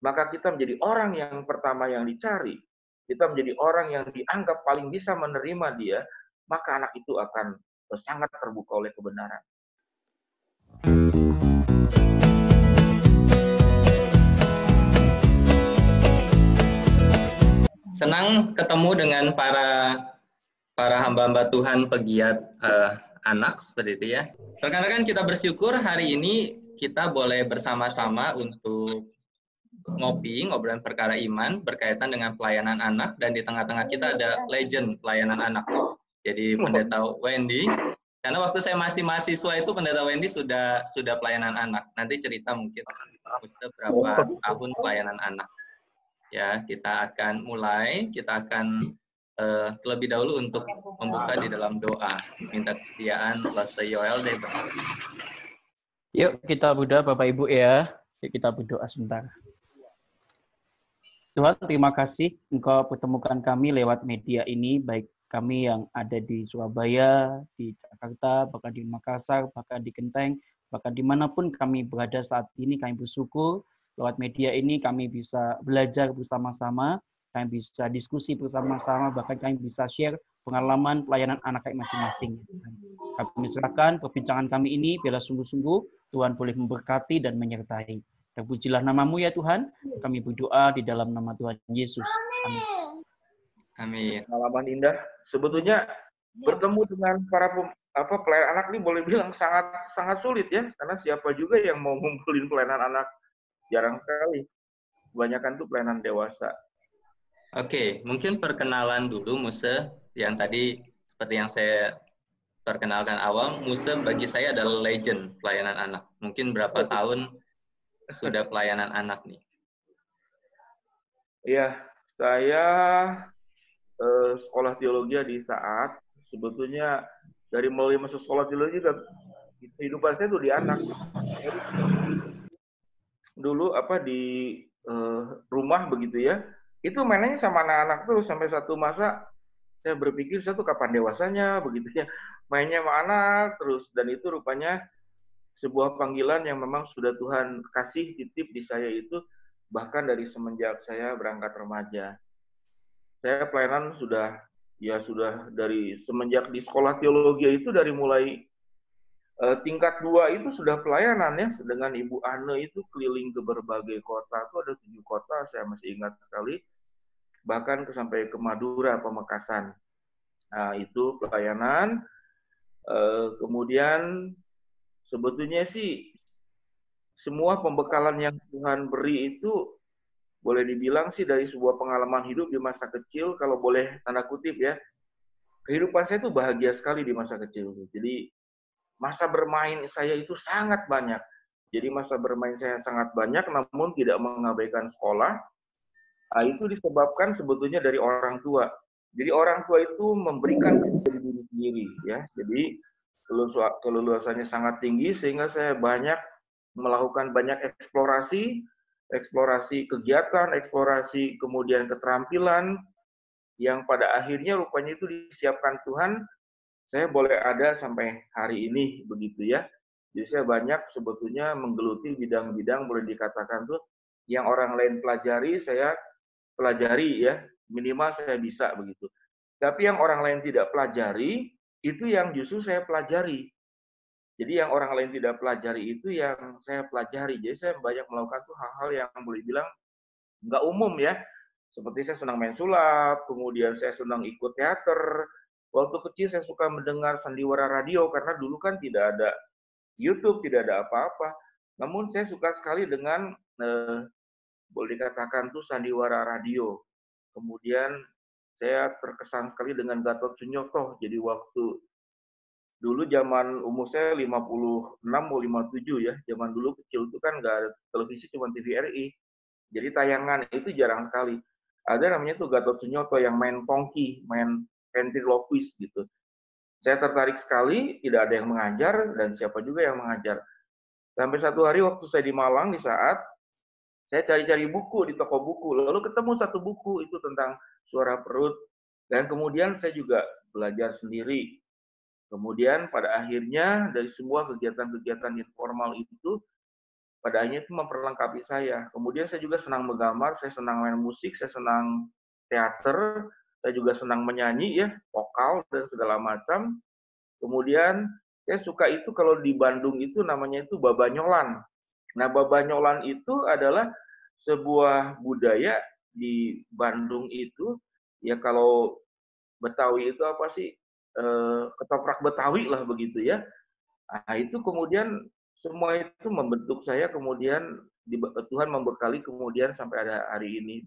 maka kita menjadi orang yang pertama yang dicari, kita menjadi orang yang dianggap paling bisa menerima dia, maka anak itu akan sangat terbuka oleh kebenaran. Senang ketemu dengan para hamba-hamba Tuhan pegiat anak seperti itu ya. Rekan-rekan, kita bersyukur hari ini kita boleh bersama-sama untuk ngobrol perkara iman berkaitan dengan pelayanan anak, dan di tengah-tengah kita ada legend pelayanan anak. Jadi Pendeta Wendy, karena waktu saya masih mahasiswa itu Pendeta Wendy sudah pelayanan anak. Nanti cerita mungkin Ustaz berapa tahun pelayanan anak. Ya, kita akan mulai, kita akan terlebih dahulu untuk membuka di dalam doa. Minta kesediaan Pastor Yoel deh. Yuk kita berdoa Bapak Ibu ya. Yuk kita berdoa sebentar. Tuhan, terima kasih Engkau pertemukan kami lewat media ini, baik kami yang ada di Surabaya, di Jakarta, bahkan di Makassar, bahkan di Genteng, bahkan dimanapun kami berada saat ini, kami bersyukur lewat media ini kami bisa belajar bersama-sama, kami bisa diskusi bersama-sama, bahkan kami bisa share pengalaman pelayanan anak kami masing-masing. Kami serahkan perbincangan kami ini, biarlah sungguh-sungguh Tuhan boleh memberkati dan menyertai. Terpujilah namamu ya Tuhan, kami berdoa di dalam nama Tuhan Yesus. Amin. Amin. Pengalaman indah. Sebetulnya bertemu dengan para pelayan anak ini boleh bilang sangat sulit ya, karena siapa juga yang mau ngumpulin pelayanan anak, jarang sekali. Kebanyakan tuh pelayanan dewasa. Oke, mungkin perkenalan dulu Muse, yang tadi seperti yang saya perkenalkan awal, Muse bagi saya adalah legend pelayanan anak. Mungkin berapa tahun sudah pelayanan anak nih? Iya, saya sekolah teologi di saat sebetulnya dari mulai masuk sekolah teologi kehidupan saya tuh di anak. Dulu di rumah begitu ya, itu mainnya sama anak-anak terus sampai satu masa saya berpikir saya tuh kapan dewasanya begitu ya, mainnya sama anak terus, dan itu rupanya sebuah panggilan yang memang sudah Tuhan kasih titip di saya itu bahkan dari semenjak saya berangkat remaja. Saya pelayanan sudah dari semenjak di sekolah teologi itu, dari mulai tingkat 2 itu sudah pelayanan ya, dengan Ibu Ane itu keliling ke berbagai kota, itu ada 7 kota saya masih ingat sekali, bahkan sampai ke Madura, Pamekasan. Nah itu pelayanan. Kemudian sebetulnya sih semua pembekalan yang Tuhan beri itu boleh dibilang sih dari sebuah pengalaman hidup di masa kecil, kalau boleh tanda kutip ya, kehidupan saya itu bahagia sekali di masa kecil. Jadi masa bermain saya itu sangat banyak. Jadi masa bermain saya sangat banyak, namun tidak mengabaikan sekolah. Nah, itu disebabkan sebetulnya dari orang tua. Jadi orang tua itu memberikan kepada diri sendiri ya. Jadi keluluasannya sangat tinggi sehingga saya melakukan banyak eksplorasi kegiatan, eksplorasi kemudian keterampilan yang pada akhirnya rupanya itu disiapkan Tuhan. Saya boleh ada sampai hari ini begitu ya. Jadi saya banyak sebetulnya menggeluti bidang-bidang boleh dikatakan tuh yang orang lain pelajari, saya pelajari ya, minimal saya bisa begitu. Tapi yang orang lain tidak pelajari, itu yang justru saya pelajari. Jadi yang orang lain tidak pelajari itu yang saya pelajari. Jadi saya banyak melakukan tuh hal-hal yang boleh bilang nggak umum ya. Seperti saya senang main sulap, kemudian saya senang ikut teater. Waktu kecil saya suka mendengar sandiwara radio, karena dulu kan tidak ada YouTube, tidak ada apa-apa. Namun saya suka sekali dengan boleh dikatakan tuh sandiwara radio. Kemudian saya terkesan sekali dengan Gatot Sunyoto. Jadi waktu dulu zaman umur saya 56 mau 57 ya. Zaman dulu kecil itu kan nggak ada televisi, cuma TVRI. Jadi tayangan itu jarang sekali. Ada namanya tuh Gatot Sunyoto yang main pongki, main ventriloquist gitu. Saya tertarik sekali, tidak ada yang mengajar dan siapa juga yang mengajar. Sampai satu hari waktu saya di Malang, di saat saya cari-cari buku di toko buku, lalu ketemu satu buku itu tentang suara perut, dan kemudian saya juga belajar sendiri. Kemudian pada akhirnya dari semua kegiatan-kegiatan informal itu, pada akhirnya itu memperlengkapi saya. Kemudian saya juga senang menggambar, saya senang main musik, saya senang teater, saya juga senang menyanyi ya, vokal dan segala macam. Kemudian saya suka itu kalau di Bandung itu namanya itu babanyolan. Nah, babanyolan itu adalah sebuah budaya di Bandung itu, ya kalau Betawi itu apa sih? Ketoprak Betawi lah begitu ya. Nah, itu kemudian semua itu membentuk saya, kemudian Tuhan membekali kemudian sampai ada hari ini.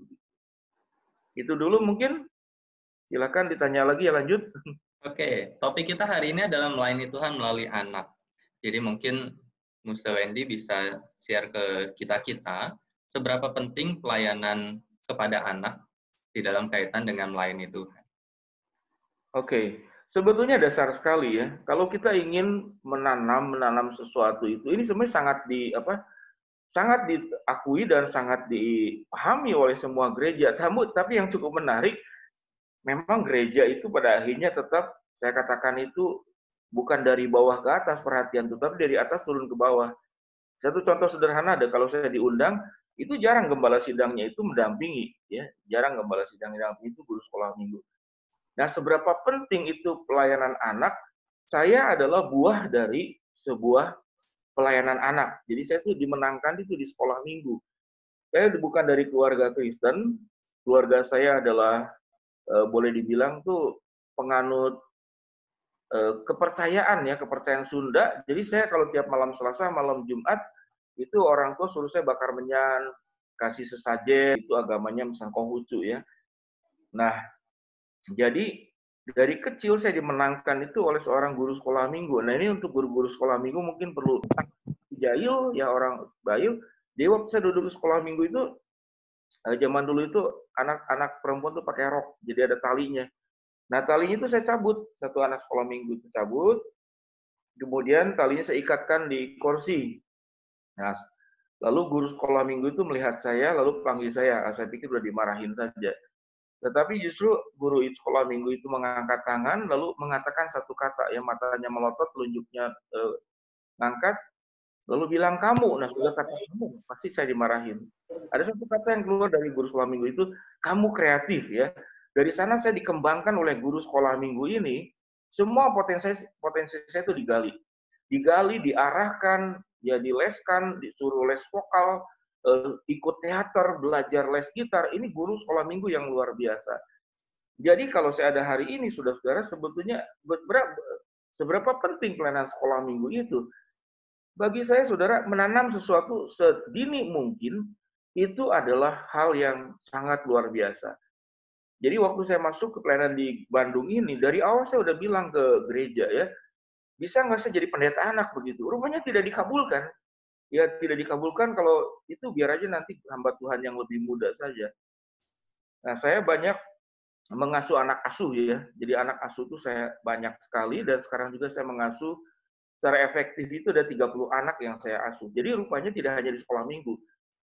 Itu dulu mungkin, silakan ditanya lagi ya, lanjut. Oke, topik kita hari ini adalah melayani Tuhan melalui anak. Jadi mungkin Musa Wendy bisa share ke kita-kita seberapa penting pelayanan kepada anak di dalam kaitan dengan melayani Tuhan. Oke, sebetulnya dasar sekali ya. Kalau kita ingin menanam sesuatu itu, ini sebenarnya sangat diakui dan sangat dipahami oleh semua gereja. Tapi yang cukup menarik, memang gereja itu pada akhirnya tetap, saya katakan itu bukan dari bawah ke atas perhatian, tetapi dari atas turun ke bawah. Satu contoh sederhana ada, kalau saya diundang, itu jarang gembala sidangnya itu mendampingi, ya, jarang gembala sidang mendampingi, itu guru sekolah minggu. Nah, seberapa penting itu pelayanan anak, saya adalah buah dari sebuah pelayanan anak. Jadi saya tuh dimenangkan itu di sekolah minggu. Saya bukan dari keluarga Kristen, keluarga saya adalah boleh dibilang tuh penganut kepercayaan ya, kepercayaan Sunda. Jadi saya kalau tiap malam Selasa, malam Jumat, itu orang tua suruh saya bakar menyan, kasih sesajen, itu agamanya misalnya Konghucu ya. Nah, jadi dari kecil saya dimenangkan itu oleh seorang guru sekolah minggu. Nah, ini untuk guru-guru sekolah minggu mungkin perlu jahil ya, orang Bayu. Di waktu saya duduk di sekolah minggu itu, zaman dulu itu anak-anak perempuan tuh pakai rok, jadi ada talinya. Nah, talinya itu saya cabut, satu anak sekolah minggu itu cabut, kemudian talinya saya ikatkan di kursi. Nah, lalu guru sekolah minggu itu melihat saya, lalu panggil saya pikir udah dimarahin saja. Tetapi justru guru sekolah minggu itu mengangkat tangan, lalu mengatakan satu kata, yang matanya melotot, telunjuknya ngangkat, lalu bilang kamu. Nah, sudah kata kamu, pasti saya dimarahin. Ada satu kata yang keluar dari guru sekolah minggu itu, kamu kreatif ya. Dari sana saya dikembangkan oleh guru sekolah minggu ini, semua potensi saya itu digali, diarahkan, ya dileskan, disuruh les vokal, ikut teater, belajar les gitar. Ini guru sekolah minggu yang luar biasa. Jadi kalau saya ada hari ini, saudara-saudara, sebetulnya seberapa penting pelayanan sekolah minggu itu? Bagi saya, saudara, menanam sesuatu sedini mungkin itu adalah hal yang sangat luar biasa. Jadi waktu saya masuk ke pelayanan di Bandung ini, dari awal saya udah bilang ke gereja ya, bisa nggak saya jadi pendeta anak begitu? Rupanya tidak dikabulkan. Ya tidak dikabulkan, kalau itu biar aja nanti hamba Tuhan yang lebih muda saja. Nah, saya banyak mengasuh anak asuh ya. Jadi anak asuh itu saya banyak sekali, dan sekarang juga saya mengasuh secara efektif itu ada 30 anak yang saya asuh. Jadi rupanya tidak hanya di sekolah minggu.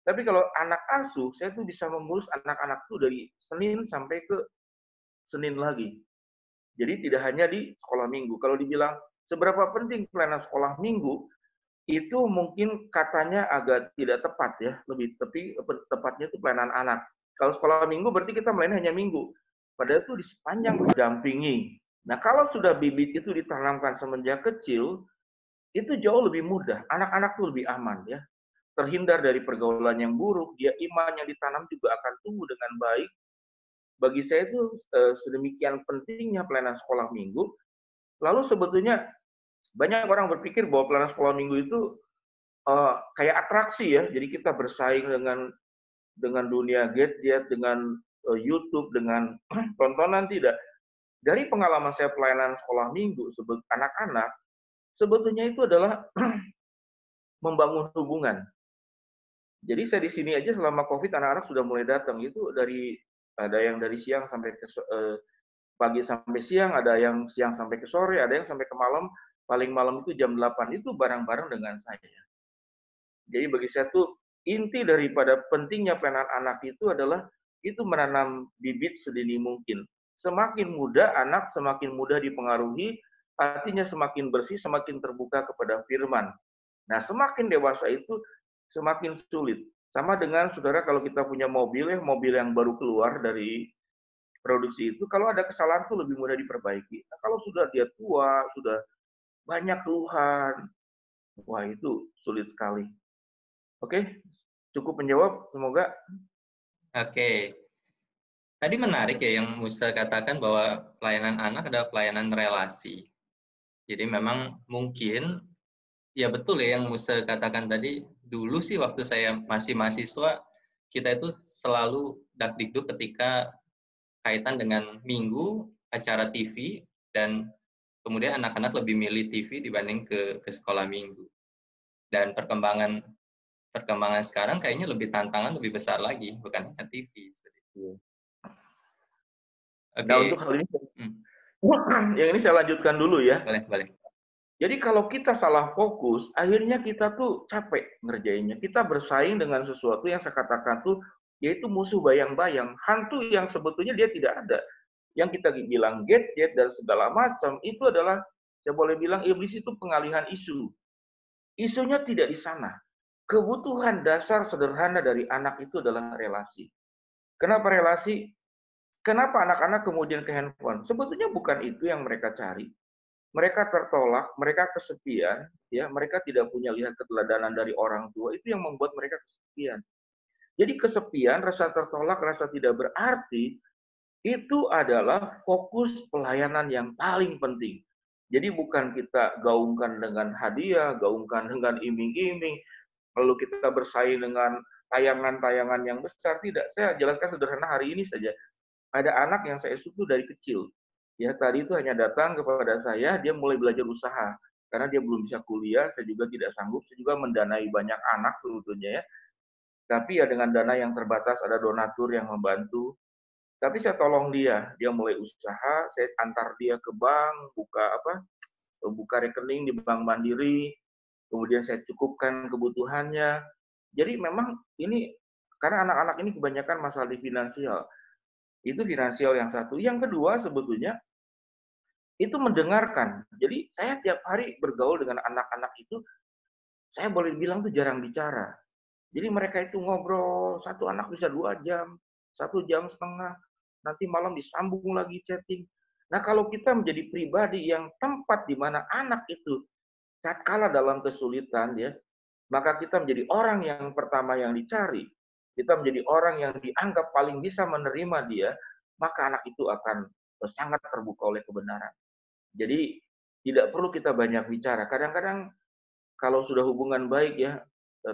Tapi kalau anak asuh, saya tuh bisa mengurus anak-anak tuh dari Senin sampai ke Senin lagi. Jadi tidak hanya di sekolah minggu. Kalau dibilang seberapa penting pelayanan sekolah minggu, itu mungkin katanya agak tidak tepat ya, lebih tepatnya itu pelayanan anak. Kalau sekolah minggu berarti kita melayani hanya minggu, padahal itu di sepanjang dampingi. Nah, kalau sudah bibit itu ditanamkan semenjak kecil, itu jauh lebih mudah, anak-anak tuh lebih aman ya, terhindar dari pergaulan yang buruk, dia iman yang ditanam juga akan tumbuh dengan baik. Bagi saya itu sedemikian pentingnya pelayanan sekolah minggu. Lalu sebetulnya banyak orang berpikir bahwa pelayanan sekolah minggu itu kayak atraksi ya. Jadi kita bersaing dengan dunia gadget, dengan YouTube, dengan tontonan. Tidak. Dari pengalaman saya pelayanan sekolah minggu anak-anak, sebetulnya itu adalah membangun hubungan. Jadi saya di sini aja selama COVID anak-anak sudah mulai datang. Itu ada yang dari siang sampai ke pagi sampai siang, ada yang siang sampai ke sore, ada yang sampai ke malam. Paling malam itu jam 8 itu bareng-bareng dengan saya. Jadi bagi saya tuh inti daripada pentingnya pelayanan anak itu adalah itu menanam bibit sedini mungkin. Semakin muda anak, semakin mudah dipengaruhi, hatinya semakin bersih, semakin terbuka kepada firman. Nah, semakin dewasa itu semakin sulit. Sama dengan saudara kalau kita punya mobil ya, mobil yang baru keluar dari produksi itu, kalau ada kesalahan tuh lebih mudah diperbaiki. Nah, kalau sudah dia tua, sudah banyak keluhan, wah itu sulit sekali. Oke, cukup menjawab, semoga. Oke. Tadi menarik ya yang Musa katakan bahwa pelayanan anak adalah pelayanan relasi. Jadi memang mungkin, ya betul ya yang Musa katakan tadi, dulu sih waktu saya masih mahasiswa, kita itu selalu dakdikduk ketika kaitan dengan minggu, acara TV, dan kemudian anak-anak lebih milih TV dibanding ke sekolah minggu. Dan perkembangan sekarang kayaknya lebih tantangan lebih besar lagi, bukan hanya TV. Seperti itu. Nah, untuk hal ini, yang ini saya lanjutkan dulu ya. Boleh. Jadi kalau kita salah fokus, akhirnya kita tuh capek ngerjainnya. Kita bersaing dengan sesuatu yang saya katakan tuh, yaitu musuh bayang-bayang, hantu yang sebetulnya dia tidak ada. Yang kita bilang gadget dan segala macam, itu adalah, saya boleh bilang, iblis itu pengalihan isu. Isunya tidak di sana. Kebutuhan dasar sederhana dari anak itu adalah relasi. Kenapa relasi? Kenapa anak-anak kemudian ke handphone? Sebetulnya bukan itu yang mereka cari. Mereka tertolak, mereka kesepian, ya, mereka tidak punya lihat keteladanan dari orang tua, itu yang membuat mereka kesepian. Jadi kesepian, rasa tertolak, rasa tidak berarti, itu adalah fokus pelayanan yang paling penting. Jadi bukan kita gaungkan dengan hadiah, gaungkan dengan iming-iming, lalu kita bersaing dengan tayangan-tayangan yang besar, tidak. Saya jelaskan sederhana hari ini saja. Ada anak yang saya suku dari kecil. Ya, tadi itu hanya datang kepada saya, dia mulai belajar usaha. Karena dia belum bisa kuliah, saya juga tidak sanggup, saya juga mendanai banyak anak sebetulnya ya. Tapi ya dengan dana yang terbatas, ada donatur yang membantu. Tapi saya tolong dia mulai usaha, saya antar dia ke bank, buka rekening di Bank Mandiri, kemudian saya cukupkan kebutuhannya. Jadi memang ini, karena anak-anak ini kebanyakan masalah di finansial. Itu finansial yang satu. Yang kedua sebetulnya itu mendengarkan. Jadi saya tiap hari bergaul dengan anak-anak itu, saya boleh bilang tuh jarang bicara. Jadi mereka itu ngobrol, satu anak bisa 2 jam, 1,5 jam, nanti malam disambung lagi chatting. Nah kalau kita menjadi pribadi yang tempat di mana anak itu tatkala dalam kesulitan ya, maka kita menjadi orang yang pertama yang dicari. Kita menjadi orang yang dianggap paling bisa menerima dia, maka anak itu akan sangat terbuka oleh kebenaran. Jadi tidak perlu kita banyak bicara. Kadang-kadang kalau sudah hubungan baik ya,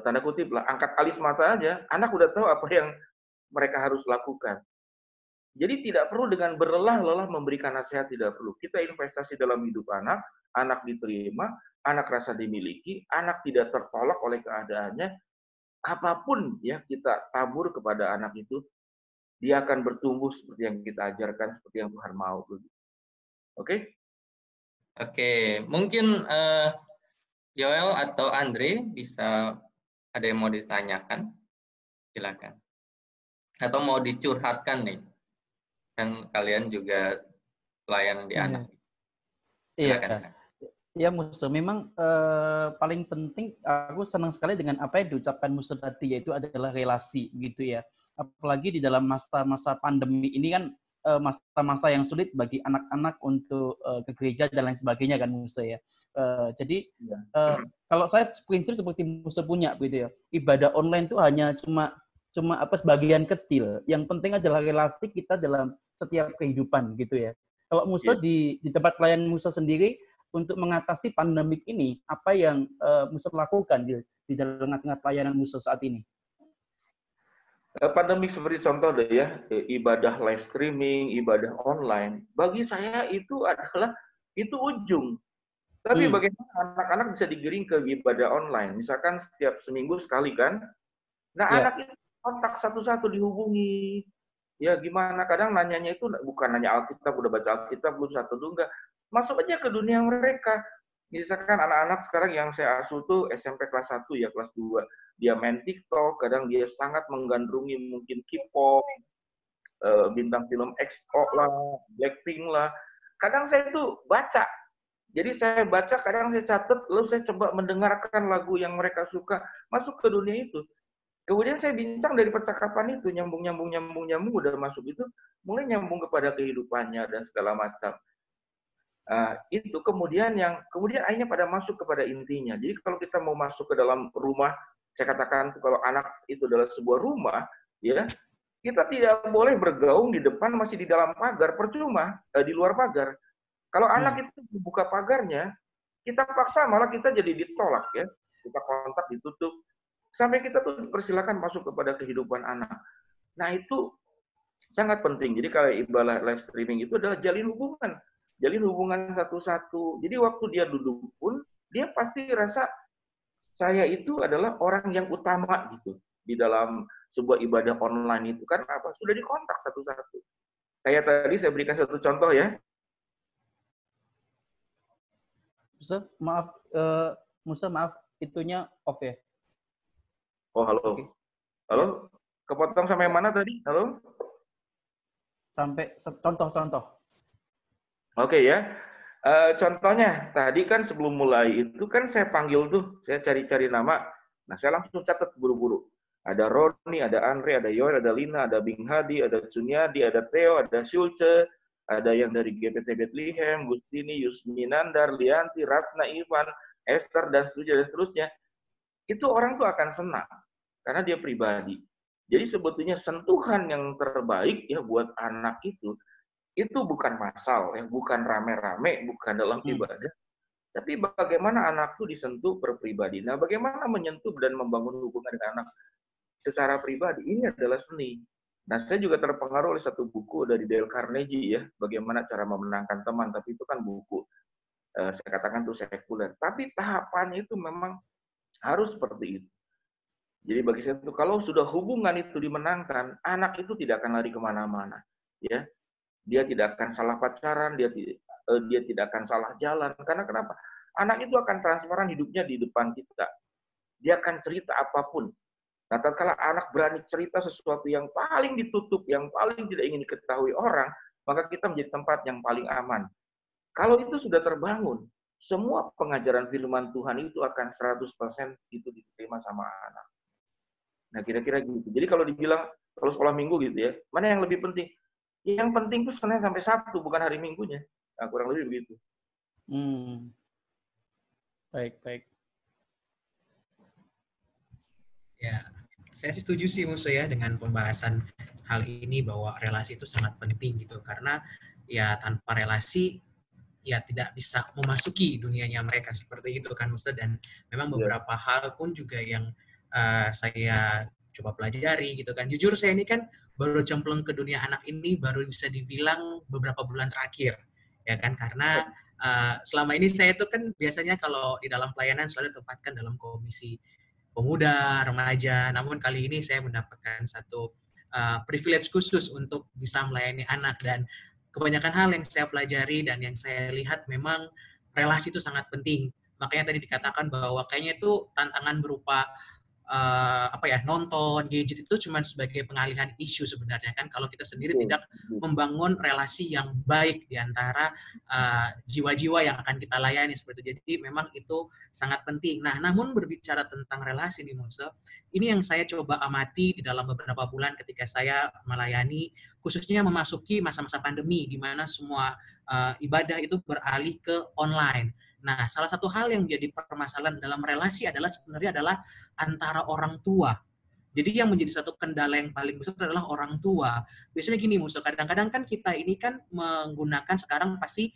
tanda kutip lah, angkat alis mata aja, anak udah tahu apa yang mereka harus lakukan. Jadi tidak perlu dengan berlelah-lelah memberikan nasihat, tidak perlu. Kita investasi dalam hidup anak, anak diterima, anak rasa dimiliki, anak tidak tertolak oleh keadaannya, apapun ya kita tabur kepada anak itu, dia akan bertumbuh seperti yang kita ajarkan, seperti yang Tuhan mau. Oke? Oke, mungkin Yoel atau Andre bisa ada yang mau ditanyakan? Silakan. Atau mau dicurhatkan nih? Kan kalian juga pelayanan di anak. Silakan. Iya, Musa. Memang paling penting, aku senang sekali dengan apa yang diucapkan Musa tadi, yaitu adalah relasi, gitu ya. Apalagi di dalam masa-masa pandemi ini kan masa-masa yang sulit bagi anak-anak untuk ke gereja dan lain sebagainya kan, Musa ya. Jadi kalau saya prinsip seperti Musa punya, gitu ya. Ibadah online itu hanya cuma sebagian kecil. Yang penting adalah relasi kita dalam setiap kehidupan, gitu ya. Kalau Musa di tempat pelayanan Musa sendiri, untuk mengatasi pandemik ini, apa yang Musa lakukan di dalam tengah pelayanan Musa saat ini? Pandemik seperti contoh deh ya, ibadah live streaming, ibadah online. Bagi saya itu adalah ujung. Tapi bagaimana anak-anak bisa digiring ke ibadah online? Misalkan setiap seminggu sekali kan. Nah anak itu kontak satu-satu dihubungi. Ya gimana? Kadang nanyanya itu bukan nanya Alkitab, udah baca Alkitab, belum satu enggak. Masuk aja ke dunia mereka. Misalkan anak-anak sekarang yang saya asuh tuh SMP kelas 1 ya, kelas 2. Dia main TikTok, kadang dia sangat menggandrungi mungkin K-pop, bintang film EXO lah, Blackpink lah. Kadang saya tuh baca Jadi saya baca, kadang saya catat, lalu saya coba mendengarkan lagu yang mereka suka, masuk ke dunia itu. Kemudian saya bincang dari percakapan itu, nyambung, udah masuk itu, mulai nyambung kepada kehidupannya dan segala macam. Itu kemudian akhirnya pada masuk kepada intinya. Jadi kalau kita mau masuk ke dalam rumah, saya katakan kalau anak itu adalah sebuah rumah, ya kita tidak boleh bergaung di depan, masih di dalam pagar, percuma di luar pagar. Kalau anak itu dibuka pagarnya, kita paksa malah kita jadi ditolak ya, kita kontak ditutup, sampai kita tuh dipersilakan masuk kepada kehidupan anak. Nah itu sangat penting. Jadi kalau ibadah live streaming itu adalah jalin hubungan satu-satu. Jadi waktu dia duduk pun, dia pasti rasa saya itu adalah orang yang utama gitu di dalam sebuah ibadah online itu. Karena apa? Sudah dikontak satu-satu. Kayak tadi saya berikan satu contoh ya. Musa, maaf, itunya off ya. Oh, halo. Okay. Halo? Kepotong sampai mana tadi? Halo? Sampai contoh-contoh. Oke ya. Contohnya, tadi kan sebelum mulai itu kan saya panggil tuh, saya cari-cari nama. Nah, saya langsung catat buru-buru. Ada Roni, ada Andre, ada Yoel, ada Lina, ada Bing Hadi, ada Cunyadi, ada Theo, ada Syulce, ada yang dari GPT Bethlehem, Gustini, Yusmi Nandar, Lianti, Ratna, Ivan, Esther, dan seterusnya. Itu orang tuh akan senang, karena dia pribadi. Jadi sebetulnya sentuhan yang terbaik ya buat anak itu bukan massal, ya, bukan rame-rame, bukan dalam ibadah, tapi bagaimana anak itu disentuh berpribadi. Nah, bagaimana menyentuh dan membangun hubungan dengan anak secara pribadi, ini adalah seni. Nah, saya juga terpengaruh oleh satu buku dari Dale Carnegie ya, bagaimana cara memenangkan teman, tapi itu kan buku, saya katakan itu sekuler. Tapi tahapannya itu memang harus seperti itu. Jadi bagi saya itu, kalau sudah hubungan itu dimenangkan, anak itu tidak akan lari kemana-mana. Ya, dia tidak akan salah pacaran, dia tidak akan salah jalan. Karena kenapa? Anak itu akan transparan hidupnya di depan kita. Dia akan cerita apapun. Nah, tatkala anak berani cerita sesuatu yang paling ditutup, yang paling tidak ingin diketahui orang, maka kita menjadi tempat yang paling aman. Kalau itu sudah terbangun, semua pengajaran firman Tuhan itu akan 100% itu diterima sama anak. Nah, kira-kira gitu. Jadi kalau dibilang, kalau sekolah minggu gitu ya, mana yang lebih penting? Yang penting itu Senin sampai Sabtu, bukan hari Minggunya. Nah, kurang lebih begitu. Baik. Ya, saya setuju sih Musa ya dengan pembahasan hal ini bahwa relasi itu sangat penting gitu. Karena ya tanpa relasi ya tidak bisa memasuki dunianya mereka seperti itu kan Musa. Dan memang beberapa hal pun juga yang saya coba pelajari gitu kan. Jujur saya ini kan baru cemplung ke dunia anak ini baru bisa dibilang beberapa bulan terakhir ya kan, karena selama ini saya itu kan biasanya kalau di dalam pelayanan selalu ditempatkan dalam komisi pemuda, remaja, namun kali ini saya mendapatkan satu privilege khusus untuk bisa melayani anak, dan kebanyakan hal yang saya pelajari dan yang saya lihat memang relasi itu sangat penting. Makanya tadi dikatakan bahwa kayaknya itu tantangan berupa nonton gadget itu cuma sebagai pengalihan isu sebenarnya kan, kalau kita sendiri tidak membangun relasi yang baik di antara jiwa-jiwa yang akan kita layani seperti itu. Jadi memang itu sangat penting. Nah, namun berbicara tentang relasi nih Musa, ini yang saya coba amati di dalam beberapa bulan ketika saya melayani, khususnya memasuki masa-masa pandemi di mana semua ibadah itu beralih ke online. Nah, salah satu hal yang menjadi permasalahan dalam relasi sebenarnya adalah antara orang tua. Jadi yang menjadi satu kendala yang paling besar adalah orang tua. Biasanya gini Musa, kadang-kadang kan kita ini kan menggunakan sekarang pasti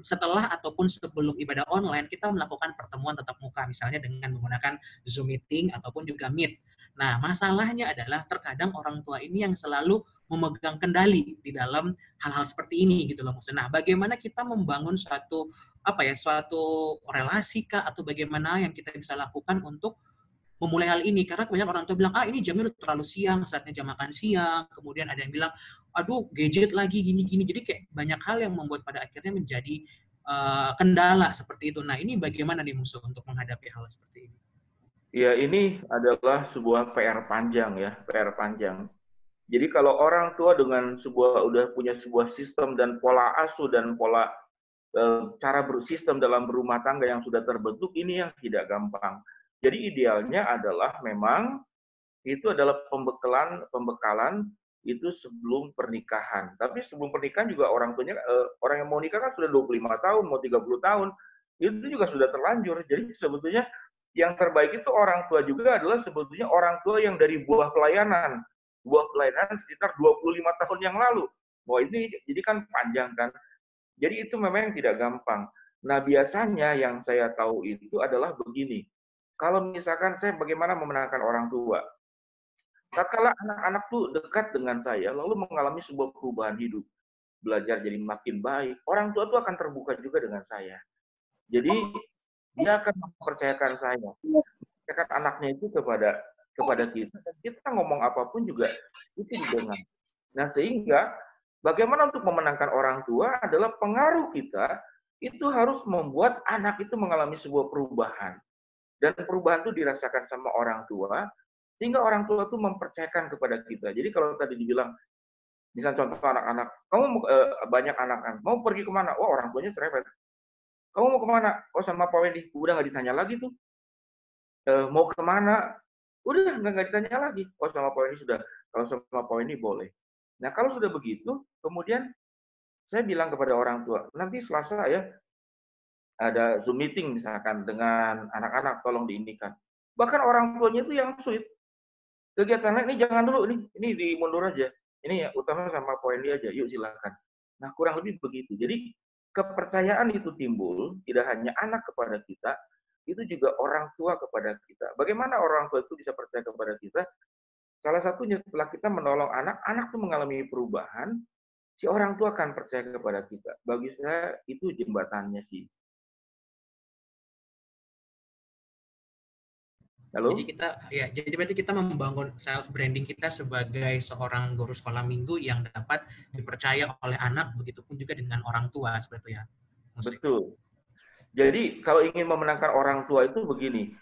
setelah ataupun sebelum ibadah online kita melakukan pertemuan tatap muka, misalnya dengan menggunakan Zoom meeting ataupun juga Meet. Nah, masalahnya adalah terkadang orang tua ini yang selalu memegang kendali di dalam hal-hal seperti ini gitu loh Musa. Nah, bagaimana kita membangun suatu relasi kah, atau bagaimana yang kita bisa lakukan untuk memulai hal ini? Karena banyak orang tua bilang, ini jamnya udah terlalu siang, saatnya jam makan siang. Kemudian ada yang bilang, aduh gadget lagi, gini-gini. Jadi kayak banyak hal yang membuat pada akhirnya menjadi kendala seperti itu. Nah, ini bagaimana nih Musa untuk menghadapi hal seperti ini? Ya, ini adalah sebuah PR panjang ya, PR panjang. Jadi kalau orang tua dengan udah punya sebuah sistem dan pola asuh dan pola cara bersistem dalam berumah tangga yang sudah terbentuk ini yang tidak gampang. Jadi idealnya adalah memang itu adalah pembekalan itu sebelum pernikahan. Tapi sebelum pernikahan juga orang tuanya orang yang mau nikah kan sudah 25 tahun, mau 30 tahun. Itu juga sudah terlanjur. Jadi sebetulnya yang terbaik itu orang tua juga adalah sebetulnya orang tua yang dari buah pelayanan. Buah pelayanan sekitar 25 tahun yang lalu. Wah, ini jadi kan panjang kan. Jadi itu memang yang tidak gampang. Nah, biasanya yang saya tahu itu adalah begini. Kalau misalkan saya bagaimana memenangkan orang tua. Tatkala anak-anak tuh dekat dengan saya, lalu mengalami sebuah perubahan hidup. Belajar jadi makin baik. Orang tua tuh akan terbuka juga dengan saya. Jadi, dia akan mempercayakan saya. Mempercayakan anaknya itu kepada kita. Dan kita ngomong apapun juga itu didengar. Nah, sehingga bagaimana untuk memenangkan orang tua adalah pengaruh kita itu harus membuat anak itu mengalami sebuah perubahan. Dan perubahan itu dirasakan sama orang tua, sehingga orang tua itu mempercayakan kepada kita. Jadi kalau tadi dibilang, misalnya contoh anak-anak, kamu banyak anak-anak, mau pergi kemana? Oh, orang tuanya cerewet. Kamu mau kemana? Oh, sama Pak Wendy. Udah nggak ditanya lagi tuh. Mau kemana? Udah nggak ditanya lagi. Oh, sama Pak Wendy sudah. Kalau sama Pak Wendy boleh. Nah, kalau sudah begitu, kemudian saya bilang kepada orang tua, nanti Selasa ya, ada Zoom meeting misalkan dengan anak-anak, tolong diinikan. Bahkan orang tuanya itu yang sweet. Kegiatan lain ini jangan dulu, ini dimundur aja. Ini ya utama sama poin dia aja, yuk silakan. Nah, kurang lebih begitu. Jadi kepercayaan itu timbul tidak hanya anak kepada kita, itu juga orang tua kepada kita. Bagaimana orang tua itu bisa percaya kepada kita? Salah satunya setelah kita menolong anak, anak itu mengalami perubahan, si orang tua akan percaya kepada kita. Bagi saya itu jembatannya sih. Halo? Jadi berarti kita membangun self branding kita sebagai seorang guru sekolah minggu yang dapat dipercaya oleh anak, begitupun juga dengan orang tua seperti itu ya. Betul. Jadi kalau ingin memenangkan orang tua itu begini,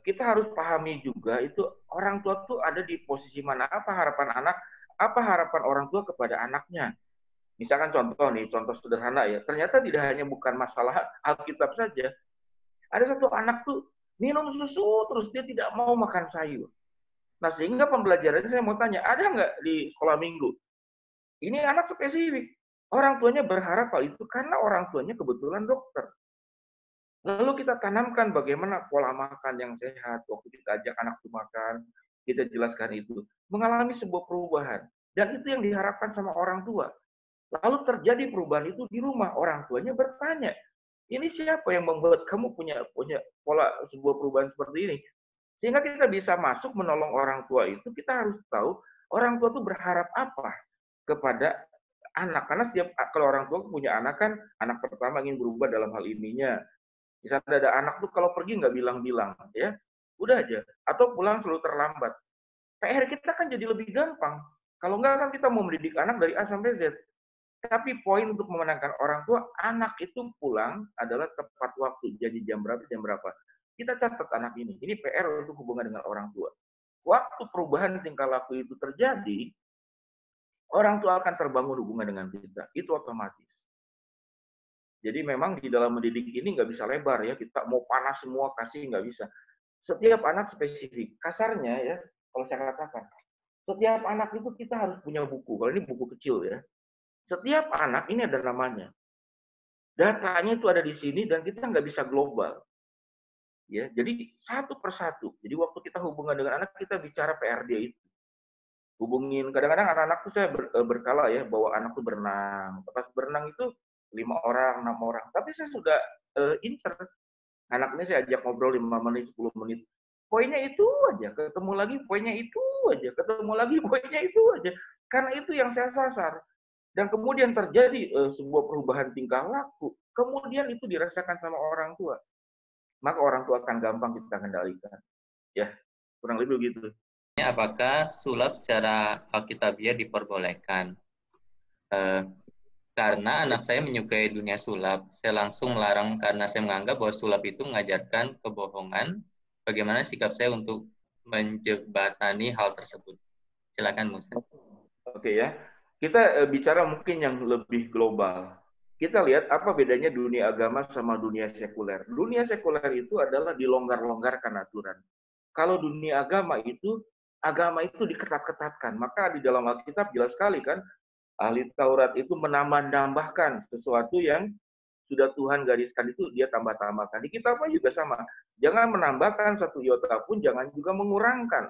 kita harus pahami juga itu orang tua tuh ada di posisi mana, apa harapan anak, apa harapan orang tua kepada anaknya. Misalkan contoh sederhana ya, ternyata tidak hanya bukan masalah Alkitab saja. Ada satu anak tuh minum susu terus dia tidak mau makan sayur. Nah, sehingga pembelajarannya saya mau tanya, ada nggak di sekolah minggu? Ini anak spesifik. Orang tuanya berharap hal itu karena orang tuanya kebetulan dokter. Lalu kita tanamkan bagaimana pola makan yang sehat. Waktu kita ajak anak itu makan, kita jelaskan itu. Mengalami sebuah perubahan. Dan itu yang diharapkan sama orang tua. Lalu terjadi perubahan itu di rumah. Orang tuanya bertanya, ini siapa yang membuat kamu punya pola sebuah perubahan seperti ini? Sehingga kita bisa masuk menolong orang tua itu, kita harus tahu orang tua itu berharap apa kepada anak. Karena kalau orang tua punya anak kan, anak pertama ingin berubah dalam hal ininya. Misalnya ada anak tuh kalau pergi nggak bilang-bilang, ya udah aja. Atau pulang selalu terlambat. PR kita kan jadi lebih gampang. Kalau nggak kan kita mau mendidik anak dari A sampai Z. Tapi poin untuk memenangkan orang tua, anak itu pulang adalah tepat waktu. Jadi jam berapa. Kita catat anak ini. Ini PR untuk hubungan dengan orang tua. Waktu perubahan tingkah laku itu terjadi, orang tua akan terbangun hubungan dengan kita. Itu otomatis. Jadi memang di dalam mendidik ini nggak bisa lebar ya. Kita mau panas semua kasih nggak bisa. Setiap anak spesifik. Kasarnya ya, kalau saya katakan, setiap anak itu kita harus punya buku. Kalau ini buku kecil ya. Setiap anak ini ada namanya. Datanya itu ada di sini dan kita nggak bisa global. Ya, jadi satu persatu. Jadi waktu kita hubungan dengan anak, kita bicara PR dia itu. Hubungin, kadang-kadang anak-anak tuh saya berkala ya, bawa anak tuh berenang. Pas berenang itu 5 orang, 6 orang. Tapi saya sudah incer. Anaknya saya ajak ngobrol 5 menit, 10 menit. Poinnya itu aja, ketemu lagi poinnya itu aja, ketemu lagi poinnya itu aja. Karena itu yang saya sasar. Dan kemudian terjadi sebuah perubahan tingkah laku. Kemudian itu dirasakan sama orang tua. Maka orang tua akan gampang kita kendalikan. Ya, kurang lebih begitu. Apakah sulap secara alkitabiah diperbolehkan? Karena anak saya menyukai dunia sulap, saya langsung melarang karena saya menganggap bahwa sulap itu mengajarkan kebohongan. Bagaimana sikap saya untuk menjembatani hal tersebut? Silakan, Musa. Oke ya. Kita bicara mungkin yang lebih global. kita lihat apa bedanya dunia agama sama dunia sekuler. Dunia sekuler itu adalah dilonggar-longgarkan aturan. Kalau dunia agama itu diketat-ketatkan. Maka di dalam Alkitab jelas sekali kan, ahli Taurat itu menambah-nambahkan sesuatu yang sudah Tuhan gariskan itu dia tambah-tambahkan. Di kitab juga sama. Jangan menambahkan satu iota pun, jangan juga mengurangkan.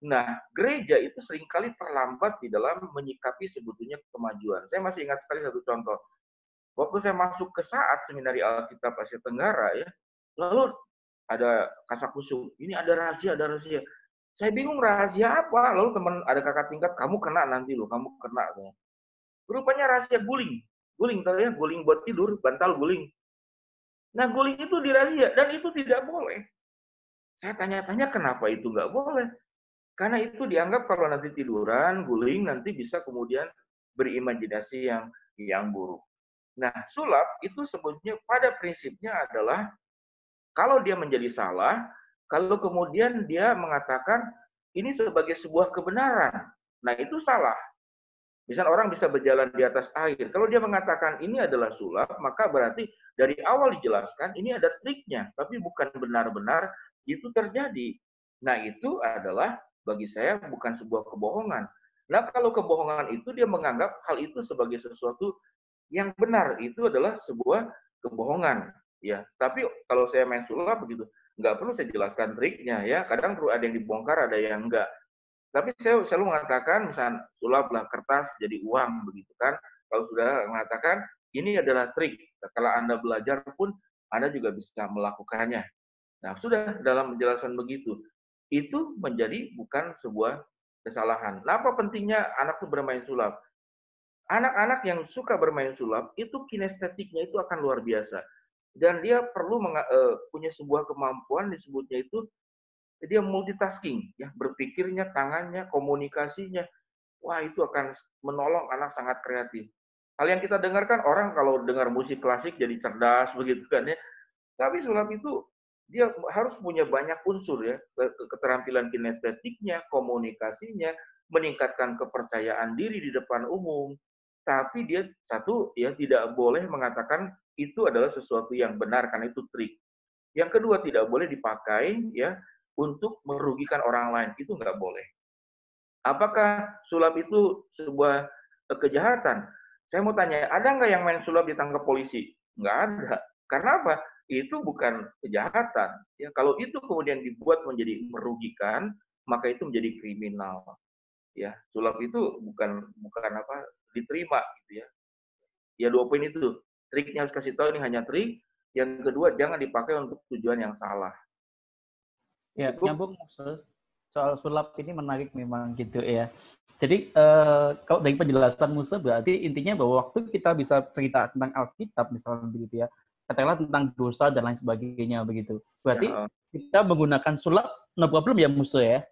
Nah, gereja itu seringkali terlambat di dalam menyikapi sebetulnya kemajuan. Saya masih ingat sekali satu contoh. Waktu saya masuk ke saat seminari Alkitab Asia Tenggara ya, lalu ada kasakusuk, ini ada rahasia, ada rahasia. Saya bingung rahasia apa, lalu teman ada kakak tingkat, kamu kena nanti loh, kamu kena. Rupanya rahasia guling, tahu ya, guling buat tidur, bantal guling. Nah guling itu dirahasia dan itu tidak boleh. Saya tanya-tanya kenapa itu nggak boleh? Karena itu dianggap kalau nanti tiduran, guling nanti bisa kemudian berimajinasi yang buruk. Nah, sulap itu sebetulnya pada prinsipnya adalah kalau dia menjadi salah, kalau kemudian dia mengatakan ini sebagai sebuah kebenaran, nah itu salah. Misalnya orang bisa berjalan di atas air. Kalau dia mengatakan ini adalah sulap, maka berarti dari awal dijelaskan ini ada triknya, tapi bukan benar-benar itu terjadi. Nah, itu adalah bagi saya bukan sebuah kebohongan. Nah, kalau kebohongan itu dia menganggap hal itu sebagai sesuatu yang benar, itu adalah sebuah kebohongan, ya. Tapi kalau saya main sulap begitu, nggak perlu saya jelaskan triknya, ya. Kadang perlu ada yang dibongkar, ada yang enggak. Tapi saya selalu mengatakan, misalnya sulaplah kertas jadi uang, begitu kan. Kalau sudah mengatakan ini adalah trik, setelah Anda belajar pun Anda juga bisa melakukannya. Nah, sudah dalam penjelasan begitu, itu menjadi bukan sebuah kesalahan. Nah, apa pentingnya anak itu bermain sulap? Anak-anak yang suka bermain sulap itu kinestetiknya itu akan luar biasa dan dia perlu punya sebuah kemampuan disebutnya itu dia multitasking ya, berpikirnya, tangannya, komunikasinya, wah itu akan menolong anak sangat kreatif. Hal yang kita dengarkan orang kalau dengar musik klasik jadi cerdas begitu kan ya, tapi sulap itu dia harus punya banyak unsur ya, keterampilan kinestetiknya, komunikasinya, meningkatkan kepercayaan diri di depan umum. Tapi dia satu ya tidak boleh mengatakan itu adalah sesuatu yang benar karena itu trik. Yang kedua tidak boleh dipakai ya untuk merugikan orang lain, itu nggak boleh. Apakah sulap itu sebuah kejahatan? Saya mau tanya, ada nggak yang main sulap ditangkap polisi? Nggak ada. Karena apa? Itu bukan kejahatan. Ya, kalau itu kemudian dibuat menjadi merugikan, maka itu menjadi kriminal. Ya, sulap itu bukan apa diterima gitu ya. Ya 2 poin itu. Triknya harus kasih tahu ini hanya trik. Yang kedua jangan dipakai untuk tujuan yang salah. Ya, nyambung soal sulap ini menarik memang gitu ya. Jadi kalau dari penjelasan Musa berarti intinya bahwa waktu kita bisa cerita tentang Alkitab misalnya begitu ya, katakanlah tentang dosa dan lain sebagainya begitu. Berarti kita menggunakan sulap no problem ya Musa ya?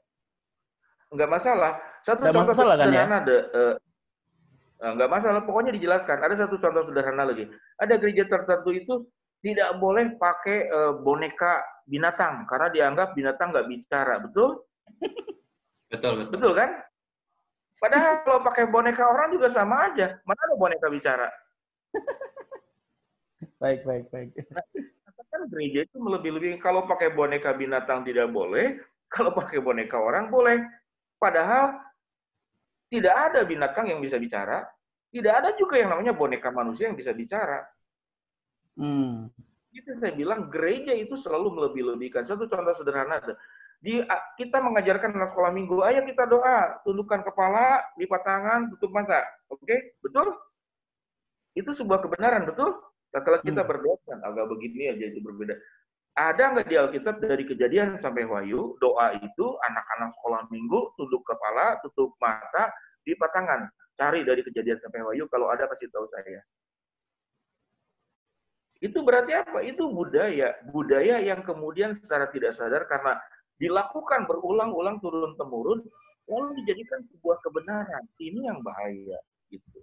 Enggak masalah. Satu nggak contoh masalah, sederhana kan, ya? Enggak masalah, pokoknya dijelaskan. Ada satu contoh sederhana lagi. Ada gereja tertentu itu tidak boleh pakai boneka binatang karena dianggap binatang nggak bicara, betul? Betul kan? Padahal kalau pakai boneka orang juga sama aja. Mana ada boneka bicara? Baik. Nah, kan gereja itu melebih-lebih. Kalau pakai boneka binatang tidak boleh, kalau pakai boneka orang boleh. Padahal tidak ada binatang yang bisa bicara, tidak ada juga yang namanya boneka manusia yang bisa bicara. Itu saya bilang gereja itu selalu melebih-lebihkan. Satu contoh sederhana, kita mengajarkan anak sekolah minggu, ayo kita doa, tundukkan kepala, lipat tangan, tutup mata. Oke? Betul? Itu sebuah kebenaran, betul? Setelah kita berdoa, agak begini aja itu berbeda. Ada nggak di Alkitab dari Kejadian sampai Wahyu, doa itu anak-anak sekolah minggu, tunduk kepala, tutup mata, lipat tangan. Cari dari Kejadian sampai Wahyu, kalau ada kasih tahu saya. Itu berarti apa? Itu budaya yang kemudian secara tidak sadar karena dilakukan berulang-ulang turun-temurun, lalu dijadikan sebuah kebenaran. Ini yang bahaya. Gitu.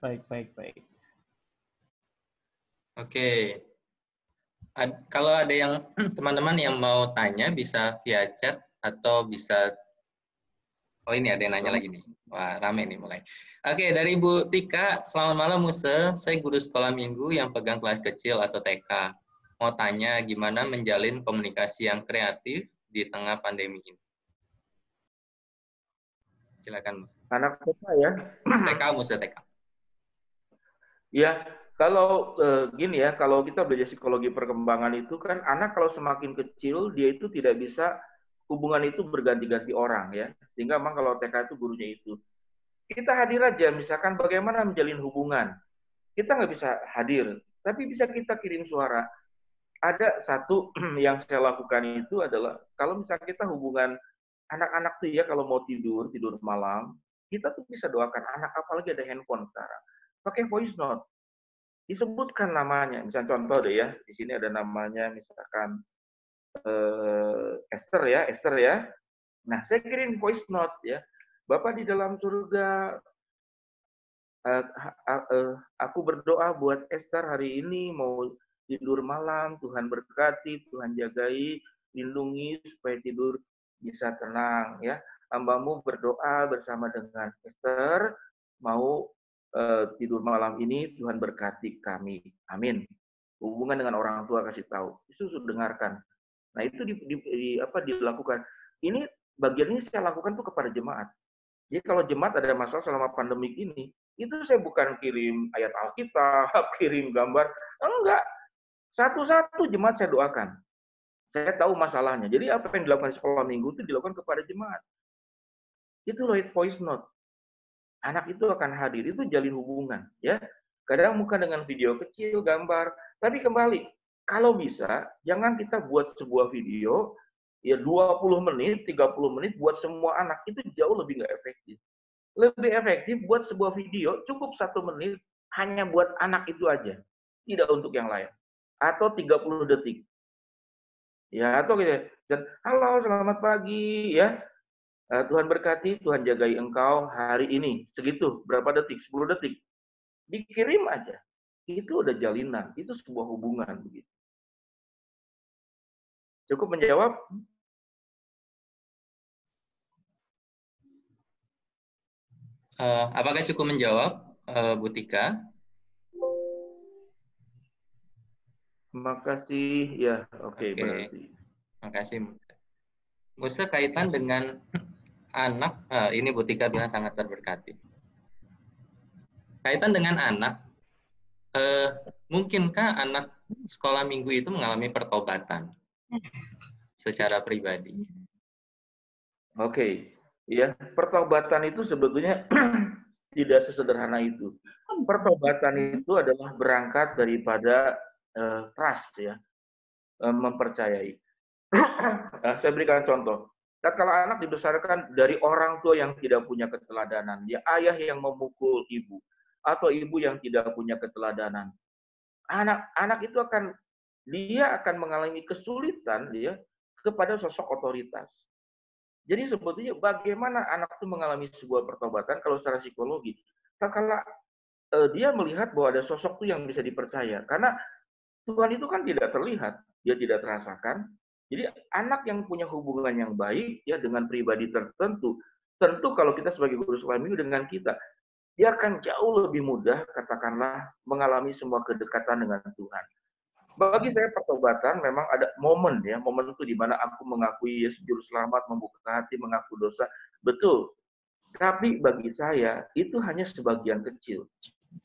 Baik. Oke. Kalau ada yang teman-teman yang mau tanya bisa via chat atau bisa Oh, ini ada yang nanya lagi nih. Wah, rame nih mulai. Oke, dari Bu Tika, selamat malam Muse. Saya guru sekolah minggu yang pegang kelas kecil atau TK. Mau tanya gimana menjalin komunikasi yang kreatif di tengah pandemi ini. Silakan Muse. Anak TK ya. TK, Muse TK. Ya, kalau gini ya, kalau kita belajar psikologi perkembangan itu kan anak kalau semakin kecil dia itu tidak bisa hubungan itu berganti-ganti orang ya. Sehingga memang kalau TK itu gurunya itu. Kita hadir aja, misalkan bagaimana menjalin hubungan. Kita nggak bisa hadir, tapi bisa kita kirim suara. Ada satu yang saya lakukan itu adalah kalau misalnya kita hubungan anak-anak tuh ya kalau mau tidur malam, kita tuh bisa doakan anak, apalagi ada handphone sekarang. Pakai voice note. Disebutkan namanya, misalnya contoh deh ya, di sini ada namanya misalkan Esther ya. Nah, saya kirim voice note ya. Bapak di dalam surga, aku berdoa buat Esther hari ini mau tidur malam, Tuhan berkati, Tuhan jagai, lindungi supaya tidur bisa tenang ya. Hambamu berdoa bersama dengan Esther mau tidur malam ini, Tuhan berkati kami. Amin. Hubungan dengan orang tua kasih tahu. Itu sudah dengarkan. Nah, itu dilakukan. Ini bagian ini saya lakukan tuh kepada jemaat. Jadi kalau jemaat ada masalah selama pandemik ini, itu saya bukan kirim ayat Alkitab, kirim gambar. Enggak. Satu-satu jemaat saya doakan. Saya tahu masalahnya. Jadi apa yang dilakukan di sekolah minggu itu dilakukan kepada jemaat. Itu loh voice note. Anak itu akan hadir, itu jalin hubungan, ya. Kadang bukan dengan video kecil, gambar, tapi kembali, kalau bisa, jangan kita buat sebuah video, ya 20 menit, 30 menit buat semua anak, itu jauh lebih nggak efektif. Lebih efektif buat sebuah video, cukup 1 menit, hanya buat anak itu aja, tidak untuk yang lain. Atau 30 detik. Ya, atau gitu, halo, selamat pagi, ya. Tuhan berkati, Tuhan jagai engkau hari ini. Segitu, berapa detik? 10 detik. Dikirim aja. Itu udah jalinan. Itu sebuah hubungan. Begitu. Cukup menjawab? Apakah cukup menjawab, Bu Tika? Makasih. Ya, oke. Berarti. Makasih. Musa kaitan dengan anak, ini Bu Tika bilang sangat terberkati. Kaitan dengan anak, mungkinkah anak sekolah minggu itu mengalami pertobatan secara pribadi? Oke. Ya, pertobatan itu sebetulnya tidak sesederhana itu. Pertobatan itu adalah berangkat daripada trust ya, mempercayai. Saya berikan contoh. Tatkala anak dibesarkan dari orang tua yang tidak punya keteladanan, ya ayah yang memukul ibu, atau ibu yang tidak punya keteladanan, anak itu akan mengalami kesulitan dia kepada sosok otoritas. Jadi sebetulnya bagaimana anak itu mengalami sebuah pertobatan kalau secara psikologi, tatkala dia melihat bahwa ada sosok itu yang bisa dipercaya, karena Tuhan itu kan tidak terlihat, dia tidak terasakan. Jadi anak yang punya hubungan yang baik ya dengan pribadi tertentu, tentu kalau kita sebagai guru sekolah minggu dengan kita, dia akan jauh lebih mudah katakanlah mengalami semua kedekatan dengan Tuhan. Bagi saya pertobatan memang ada momen ya, momen itu di mana aku mengakui Yesus juru selamat, membuka hati, mengaku dosa, betul. Tapi bagi saya itu hanya sebagian kecil.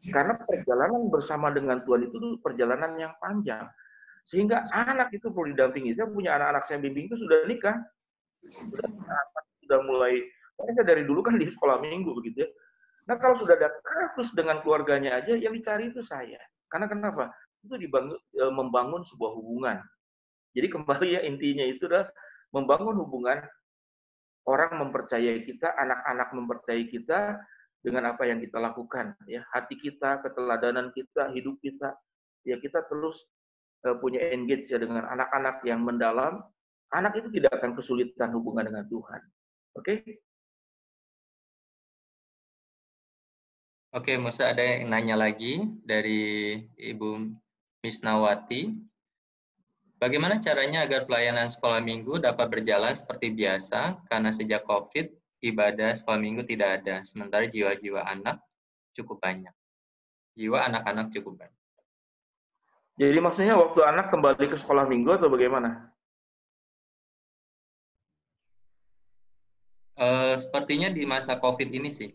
Karena perjalanan bersama dengan Tuhan itu perjalanan yang panjang. Sehingga anak itu perlu didampingi. Saya punya anak-anak saya bimbing itu sudah nikah. Sudah mulai, saya dari dulu kan di sekolah minggu begitu ya. Nah kalau sudah ada kasus dengan keluarganya aja, yang dicari itu saya. Karena kenapa? Itu membangun sebuah hubungan. Jadi kembali ya intinya itu adalah membangun hubungan, orang mempercayai kita, anak-anak mempercayai kita dengan apa yang kita lakukan. Ya, hati kita, keteladanan kita, hidup kita, ya kita terus punya engage ya dengan anak-anak yang mendalam, anak itu tidak akan kesulitan hubungan dengan Tuhan. Oke? Oke, Musa ada yang nanya lagi dari Ibu Misnawati. Bagaimana caranya agar pelayanan sekolah minggu dapat berjalan seperti biasa karena sejak COVID ibadah sekolah minggu tidak ada, sementara jiwa-jiwa anak cukup banyak. Jiwa anak-anak cukup banyak. Jadi maksudnya waktu anak kembali ke sekolah minggu atau bagaimana? Sepertinya di masa COVID ini sih.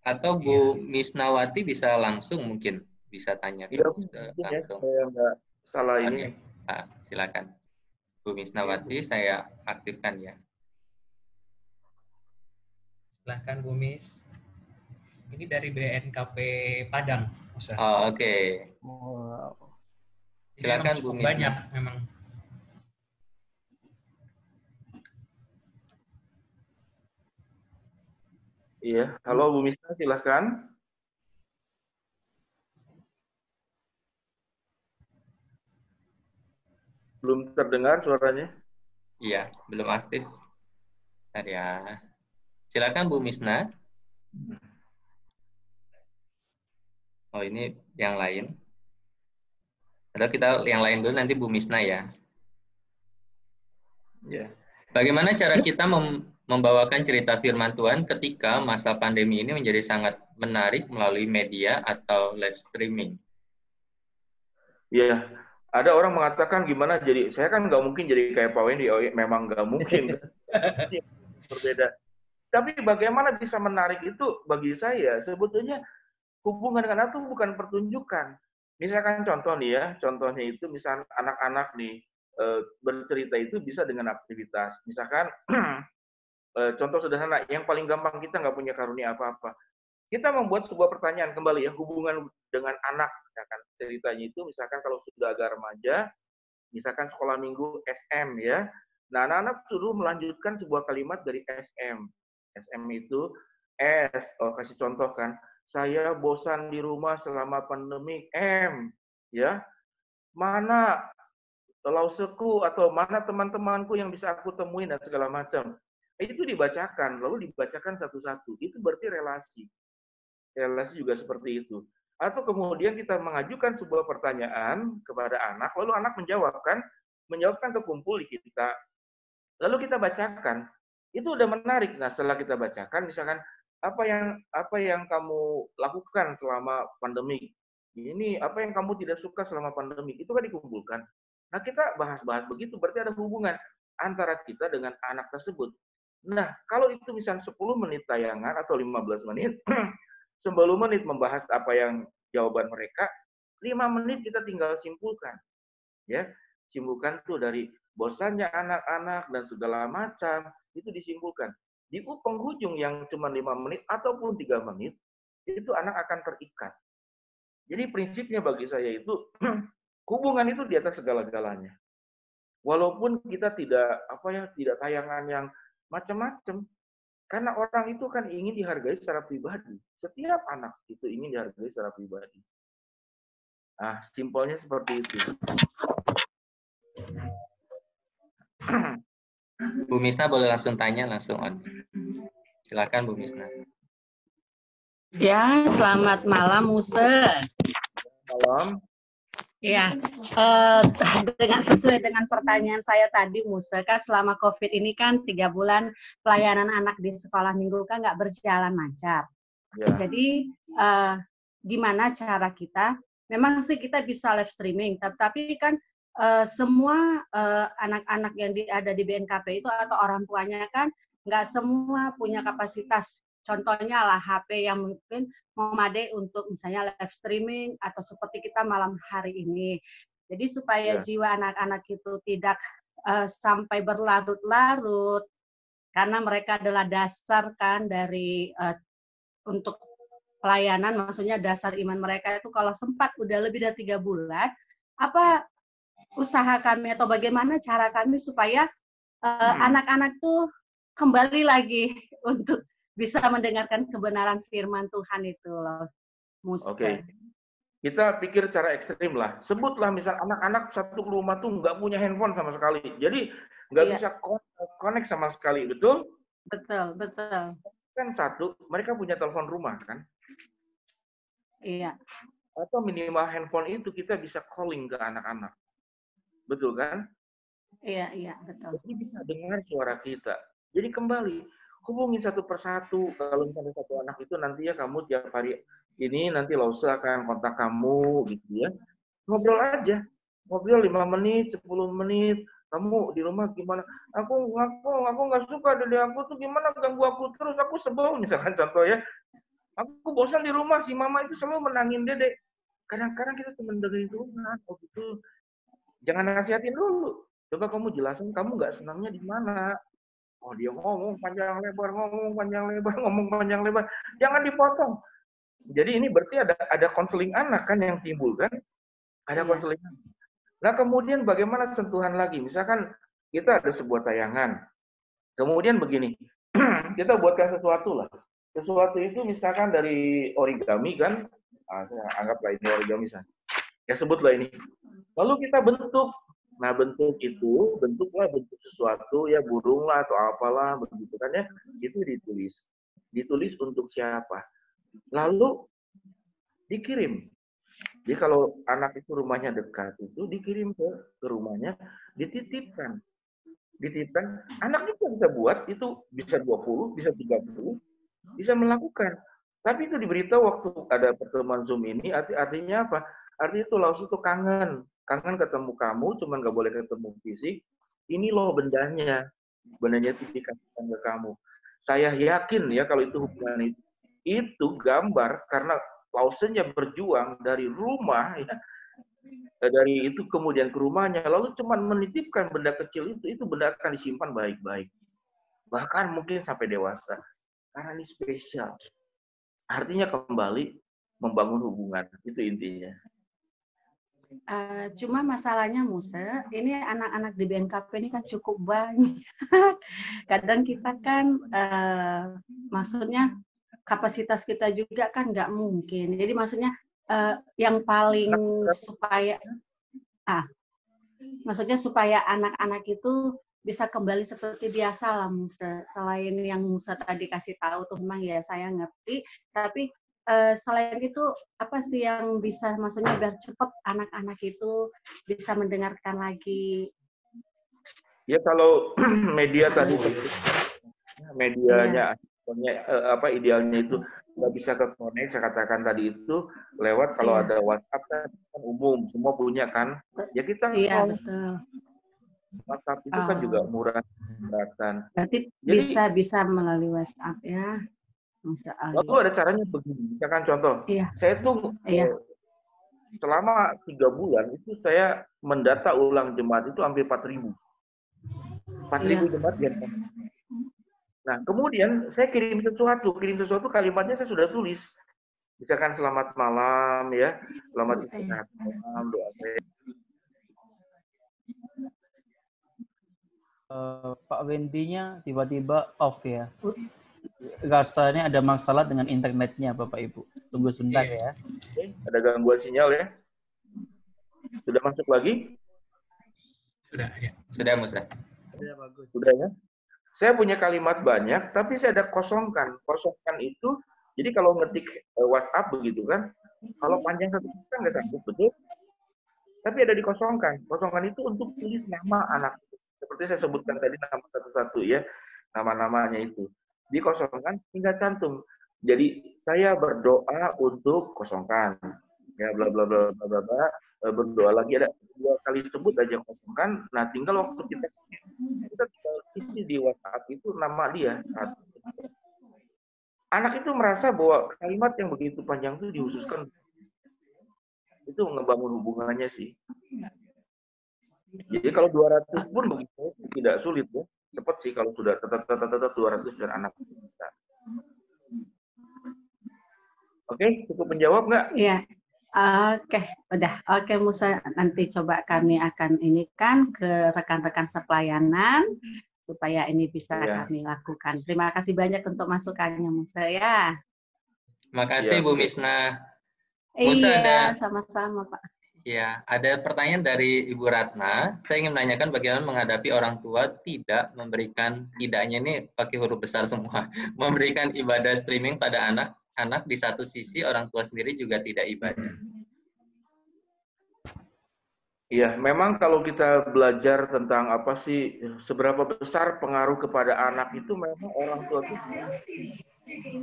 Atau Bu Misnawati bisa langsung mungkin bisa tanya ke langsung. Saya nggak salah ini. Silakan. Bu Misnawati, saya aktifkan ya. Silakan Bu Mis. Ini dari BNKP Padang, Ustaz. Oh, oke. Wow. Silakan Bu Misna. Banyak memang. Iya, halo Bu Misna, silakan. Belum terdengar suaranya? Iya, belum aktif. Bentar ya. Silakan Bu Misna. Oh, ini yang lain. Atau kita yang lain dulu, nanti Bu Misna ya. Ya. Bagaimana cara kita membawakan cerita firman Tuhan ketika masa pandemi ini menjadi sangat menarik melalui media atau live streaming? Iya, ada orang mengatakan gimana jadi, saya kan nggak mungkin jadi kayak Pak Wendy, memang nggak mungkin. Berbeda. Tapi bagaimana bisa menarik itu bagi saya, sebetulnya hubungan dengan anak itu bukan pertunjukan. Misalkan contoh nih ya, contohnya itu misalnya anak-anak nih, bercerita itu bisa dengan aktivitas. Misalkan contoh sederhana, yang paling gampang kita nggak punya karunia apa-apa. Kita membuat sebuah pertanyaan kembali ya, hubungan dengan anak. Misalkan ceritanya itu, misalkan kalau sudah agak remaja, misalkan sekolah minggu SM ya. Nah, anak-anak suruh melanjutkan sebuah kalimat dari SM. SM itu, kasih contoh kan, saya bosan di rumah selama pandemi, ya. Mana lauseku atau mana teman-temanku yang bisa aku temuin dan segala macam. Itu dibacakan, lalu dibacakan satu-satu. Itu berarti relasi. Relasi juga seperti itu. Atau kemudian kita mengajukan sebuah pertanyaan kepada anak, lalu anak menjawabkan kekumpul di kita. Lalu kita bacakan. Itu udah menarik. Nah, setelah kita bacakan, misalkan apa yang kamu lakukan selama pandemi? Ini apa yang kamu tidak suka selama pandemi? Itu kan dikumpulkan. Nah, kita bahas-bahas begitu, berarti ada hubungan antara kita dengan anak tersebut. Nah, kalau itu misalnya 10 menit tayangan atau 15 menit, 10 menit membahas apa yang jawaban mereka, 5 menit kita tinggal simpulkan. Ya, simpulkan tuh dari bosannya anak-anak dan segala macam, itu disimpulkan. Di penghujung yang cuma 5 menit ataupun 3 menit, itu anak akan terikat. Jadi prinsipnya bagi saya itu, hubungan itu di atas segala-galanya. Walaupun kita tidak tayangan yang macam-macam, karena orang itu kan ingin dihargai secara pribadi. Setiap anak itu ingin dihargai secara pribadi. Nah, simpelnya seperti itu. Bu Misna boleh langsung tanya, langsung on. Silakan Bu Misna. Ya, selamat malam, Musa. Malam. Ya, sesuai dengan pertanyaan saya tadi, Musa, kan selama COVID ini kan 3 bulan pelayanan anak di sekolah minggu kan nggak berjalan lancar. Ya. Jadi, gimana cara kita? Memang sih kita bisa live streaming, tapi kan semua anak-anak yang ada di BNKP itu atau orang tuanya kan nggak semua punya kapasitas. Contohnya lah HP yang mungkin memadai untuk misalnya live streaming atau seperti kita malam hari ini. Jadi supaya jiwa anak-anak itu tidak sampai berlarut-larut, karena mereka adalah dasar kan dari untuk pelayanan, maksudnya dasar iman mereka itu kalau sempat udah lebih dari 3 bulan, apa usaha kami atau bagaimana cara kami supaya anak-anak tuh kembali lagi untuk bisa mendengarkan kebenaran firman Tuhan itu loh, Musa. Oke. Kita pikir cara ekstrim lah. Sebutlah misal anak-anak satu rumah tuh nggak punya handphone sama sekali. Jadi nggak bisa connect sama sekali, betul? Betul, betul. Kan satu, mereka punya telepon rumah kan? Iya. Atau minimal handphone itu kita bisa calling ke anak-anak. Betul kan? Iya, betul. Jadi bisa dengar suara kita. Jadi kembali, hubungi satu persatu. Kalau misalnya satu anak itu nanti ya kamu tiap hari ini nanti Lause akan kontak kamu gitu ya. Ngobrol aja. Ngobrol 5 menit, 10 menit. Kamu di rumah gimana? Aku nggak suka dede aku tuh gimana ganggu aku terus, aku sebel misalkan contoh ya. Aku bosan di rumah, si mama itu selalu menangin dede. Kadang-kadang kita cuma dengerin Tuhan, oh gitu. Jangan nasihatin dulu. Coba kamu jelasin kamu nggak senangnya di mana. Oh dia ngomong panjang lebar, ngomong panjang lebar. Jangan dipotong. Jadi ini berarti ada konseling anak kan yang timbul kan? Ada konseling. Nah kemudian bagaimana sentuhan lagi? Misalkan kita ada sebuah tayangan. Kemudian begini, kita buatkan sesuatu lah. Sesuatu itu misalkan dari origami kan? Anggaplah ini origami saja. Ya sebutlah ini. Lalu kita bentuk. Nah bentuk itu, bentuklah bentuk sesuatu ya burung lah atau apalah begitu kan ya, itu ditulis. Ditulis untuk siapa? Lalu dikirim. Jadi kalau anak itu rumahnya dekat itu dikirim ke rumahnya, dititipkan. Dititipkan, anak juga bisa buat, itu bisa 20, bisa 30, bisa melakukan. Tapi itu diberitahu waktu ada pertemuan Zoom ini, artinya apa? Artinya itu Lause itu kangen ketemu kamu, cuman nggak boleh ketemu fisik. Ini loh bendanya itu dikasihkan ke kamu. Saya yakin ya kalau itu hubungan itu gambar karena Lausenya berjuang dari rumah ya, dari itu kemudian ke rumahnya, lalu cuman menitipkan benda kecil itu benda akan disimpan baik-baik, bahkan mungkin sampai dewasa, karena ini spesial. Artinya kembali membangun hubungan, itu intinya. Cuma masalahnya Musa, ini anak-anak di BNKP ini kan cukup banyak. Kadang kita kan, maksudnya kapasitas kita juga kan nggak mungkin. Jadi maksudnya yang paling maksudnya supaya anak-anak itu bisa kembali seperti biasa lah Musa. Selain yang Musa tadi kasih tahu tuh memang ya saya ngerti, tapi selain itu apa sih yang bisa maksudnya biar cepat anak-anak itu bisa mendengarkan lagi? Ya kalau media tadi medianya idealnya itu nggak bisa ke connect, saya katakan tadi itu lewat kalau ada WhatsApp kan umum semua punya kan, ya kita betul. WhatsApp itu kan juga murah kan. Berarti bisa melalui WhatsApp ya. Lalu ada caranya begini, misalkan contoh, saya tuh selama 3 bulan itu saya mendata ulang jemaat itu hampir 4.000 jemaat ya. Nah kemudian saya kirim sesuatu kalimatnya saya sudah tulis, misalkan selamat malam ya, selamat istirahat malam, doa saya. Pak Wendy-nya tiba-tiba off ya. Rasanya ada masalah dengan internetnya Bapak Ibu. Tunggu sebentar ya. Ada gangguan sinyal ya. Sudah masuk lagi? Sudah ya. Sudah Musa. Sudah bagus. Sudah ya. Saya punya kalimat banyak, tapi saya ada kosongkan. Kosongkan itu, jadi kalau ngetik WhatsApp begitu kan, kalau panjang satu kan nggak sanggup, betul? Tapi ada dikosongkan. Kosongkan itu untuk tulis nama anak. Seperti saya sebutkan tadi nama satu-satu ya, nama-namanya itu. Dikosongkan, tinggal cantum. Jadi saya berdoa untuk kosongkan. Ya bla bla bla bla bla. Berdoa lagi ada 2 kali sebut aja kosongkan. Nah tinggal waktu kita tinggal isi di WhatsApp itu nama dia. Anak itu merasa bahwa kalimat yang begitu panjang itu dihususkan. Itu ngebangun hubungannya sih. Jadi kalau 200 pun begitu tidak sulit ya. Cepat sih kalau sudah tetap 200 dan anak bisa. Oke, cukup menjawab nggak? Iya. Oke, udah. Oke, Musa, nanti coba kami akan ini kan ke rekan-rekan sepelayanan supaya ini bisa kami lakukan. Terima kasih banyak untuk masukannya, Musa ya. Terima kasih Bu Misna. Musa iya, sama-sama Pak. Ya, ada pertanyaan dari Ibu Ratna. Saya ingin menanyakan bagaimana menghadapi orang tua tidak memberikan, tidaknya ini pakai huruf besar semua, memberikan ibadah streaming pada anak-anak di satu sisi orang tua sendiri juga tidak ibadah. Iya, memang kalau kita belajar tentang apa sih, seberapa besar pengaruh kepada anak itu memang orang tua itu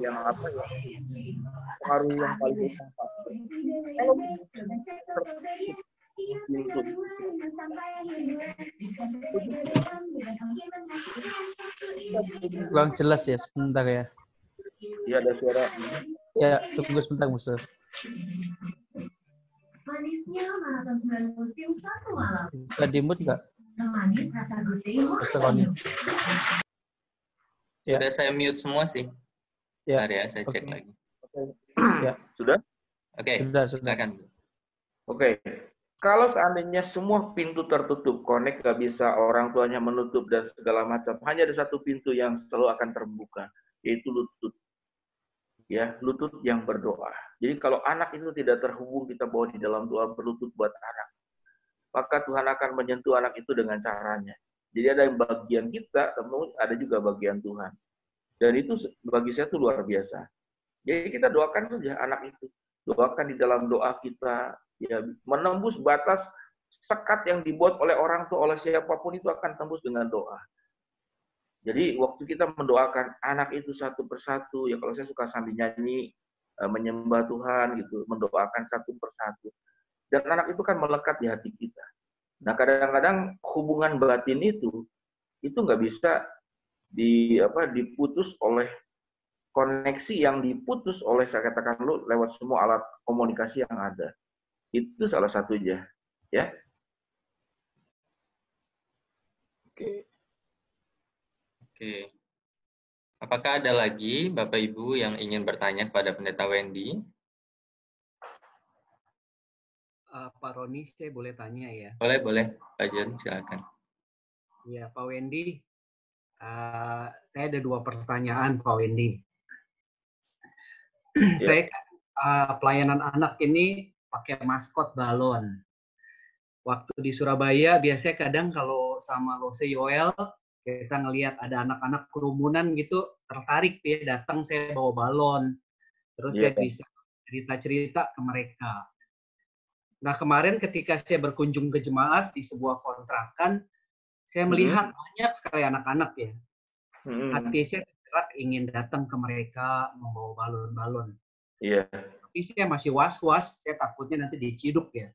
yang apa ya, pengaruh yang paling utama. Kalau pintu kurang jelas ya, sebentar ya. Iya, ada suara. Ya, tunggu sebentar, Musa. Bisa di-mute nggak? Musa Roni. Ya. Sudah saya mute semua sih. Ya. Bentar ya, saya cek lagi. Ya. Sudah? Oke, sudah. silakan. Oke. Kalau seandainya semua pintu tertutup, connect nggak bisa, orang tuanya menutup dan segala macam, hanya ada satu pintu yang selalu akan terbuka, yaitu lutut. Ya, lutut yang berdoa. Jadi kalau anak itu tidak terhubung, kita bawa di dalam doa berlutut buat anak, maka Tuhan akan menyentuh anak itu dengan caranya. Jadi ada yang bagian kita, namun ada juga bagian Tuhan. Dan itu bagi saya itu luar biasa. Jadi kita doakan saja anak itu. Doakan di dalam doa kita, ya, menembus batas sekat yang dibuat oleh orang tua, oleh siapapun itu akan tembus dengan doa. Jadi waktu kita mendoakan anak itu satu persatu, ya kalau saya suka sambil nyanyi, menyembah Tuhan gitu, mendoakan satu persatu. Dan anak itu kan melekat di hati kita. Nah kadang-kadang hubungan batin itu nggak bisa diputus oleh koneksi yang diputus oleh, saya katakan lu, lewat semua alat komunikasi yang ada. Itu salah satunya, ya. Oke. Apakah ada lagi Bapak Ibu yang ingin bertanya kepada Pendeta Wendy? Pak Roni, saya boleh tanya ya? Boleh. Pak John, silakan. Ya, Pak Wendy. Saya ada 2 pertanyaan, Pak Wendy. Saya pelayanan anak ini pakai maskot balon. Waktu di Surabaya biasanya kadang kalau sama Lose Yoel kita ngelihat ada anak-anak kerumunan gitu tertarik ya, datang saya bawa balon. Terus saya bisa cerita-cerita ke mereka. Nah, kemarin ketika saya berkunjung ke jemaat di sebuah kontrakan, saya melihat banyak sekali anak-anak ya. Hati saya tergerak ingin datang ke mereka membawa balon-balon. Iya. Tapi saya masih was-was, saya takutnya nanti diciduk ya.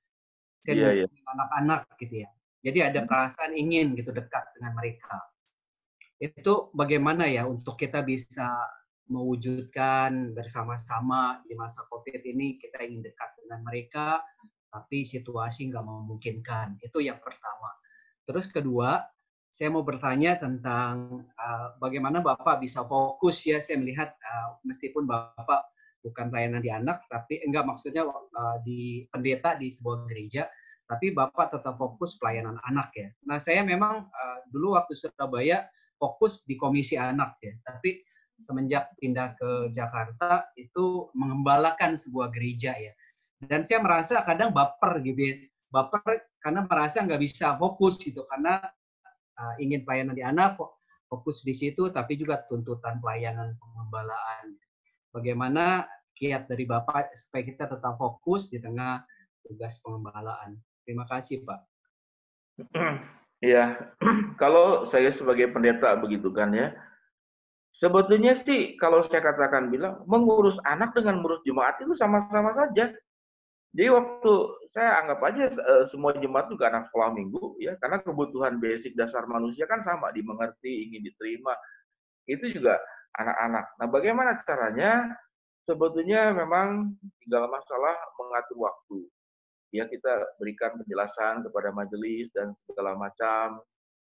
Saya anak-anak gitu ya. Jadi ada perasaan ingin gitu dekat dengan mereka. Itu bagaimana ya untuk kita bisa mewujudkan bersama-sama di masa COVID ini, kita ingin dekat dengan mereka, tapi situasi nggak memungkinkan. Itu yang pertama. Terus kedua, saya mau bertanya tentang bagaimana Bapak bisa fokus ya. Saya melihat meskipun Bapak bukan pelayanan di anak, tapi enggak, maksudnya di pendeta di sebuah gereja, tapi Bapak tetap fokus pelayanan anak ya. Nah, saya memang dulu waktu Surabaya fokus di komisi anak ya, tapi semenjak pindah ke Jakarta itu mengembalakan sebuah gereja ya. Dan saya merasa kadang baper gitu ya. Baper karena merasa nggak bisa fokus gitu, karena ingin pelayanan di anak, fokus di situ, tapi juga tuntutan pelayanan pengembalaan. Bagaimana kiat dari Bapak supaya kita tetap fokus di tengah tugas pengembalaan? Terima kasih, Pak. Ya, kalau saya sebagai pendeta begitu kan ya, sebetulnya sih kalau saya katakan bilang, mengurus anak dengan mengurus jemaat itu sama-sama saja. Jadi waktu saya anggap aja semua jemaat juga anak sekolah minggu ya, karena kebutuhan basic dasar manusia kan sama, dimengerti, ingin diterima. Itu juga anak-anak. Nah, bagaimana caranya? Sebetulnya memang tinggal masalah mengatur waktu. Ya, kita berikan penjelasan kepada majelis dan segala macam.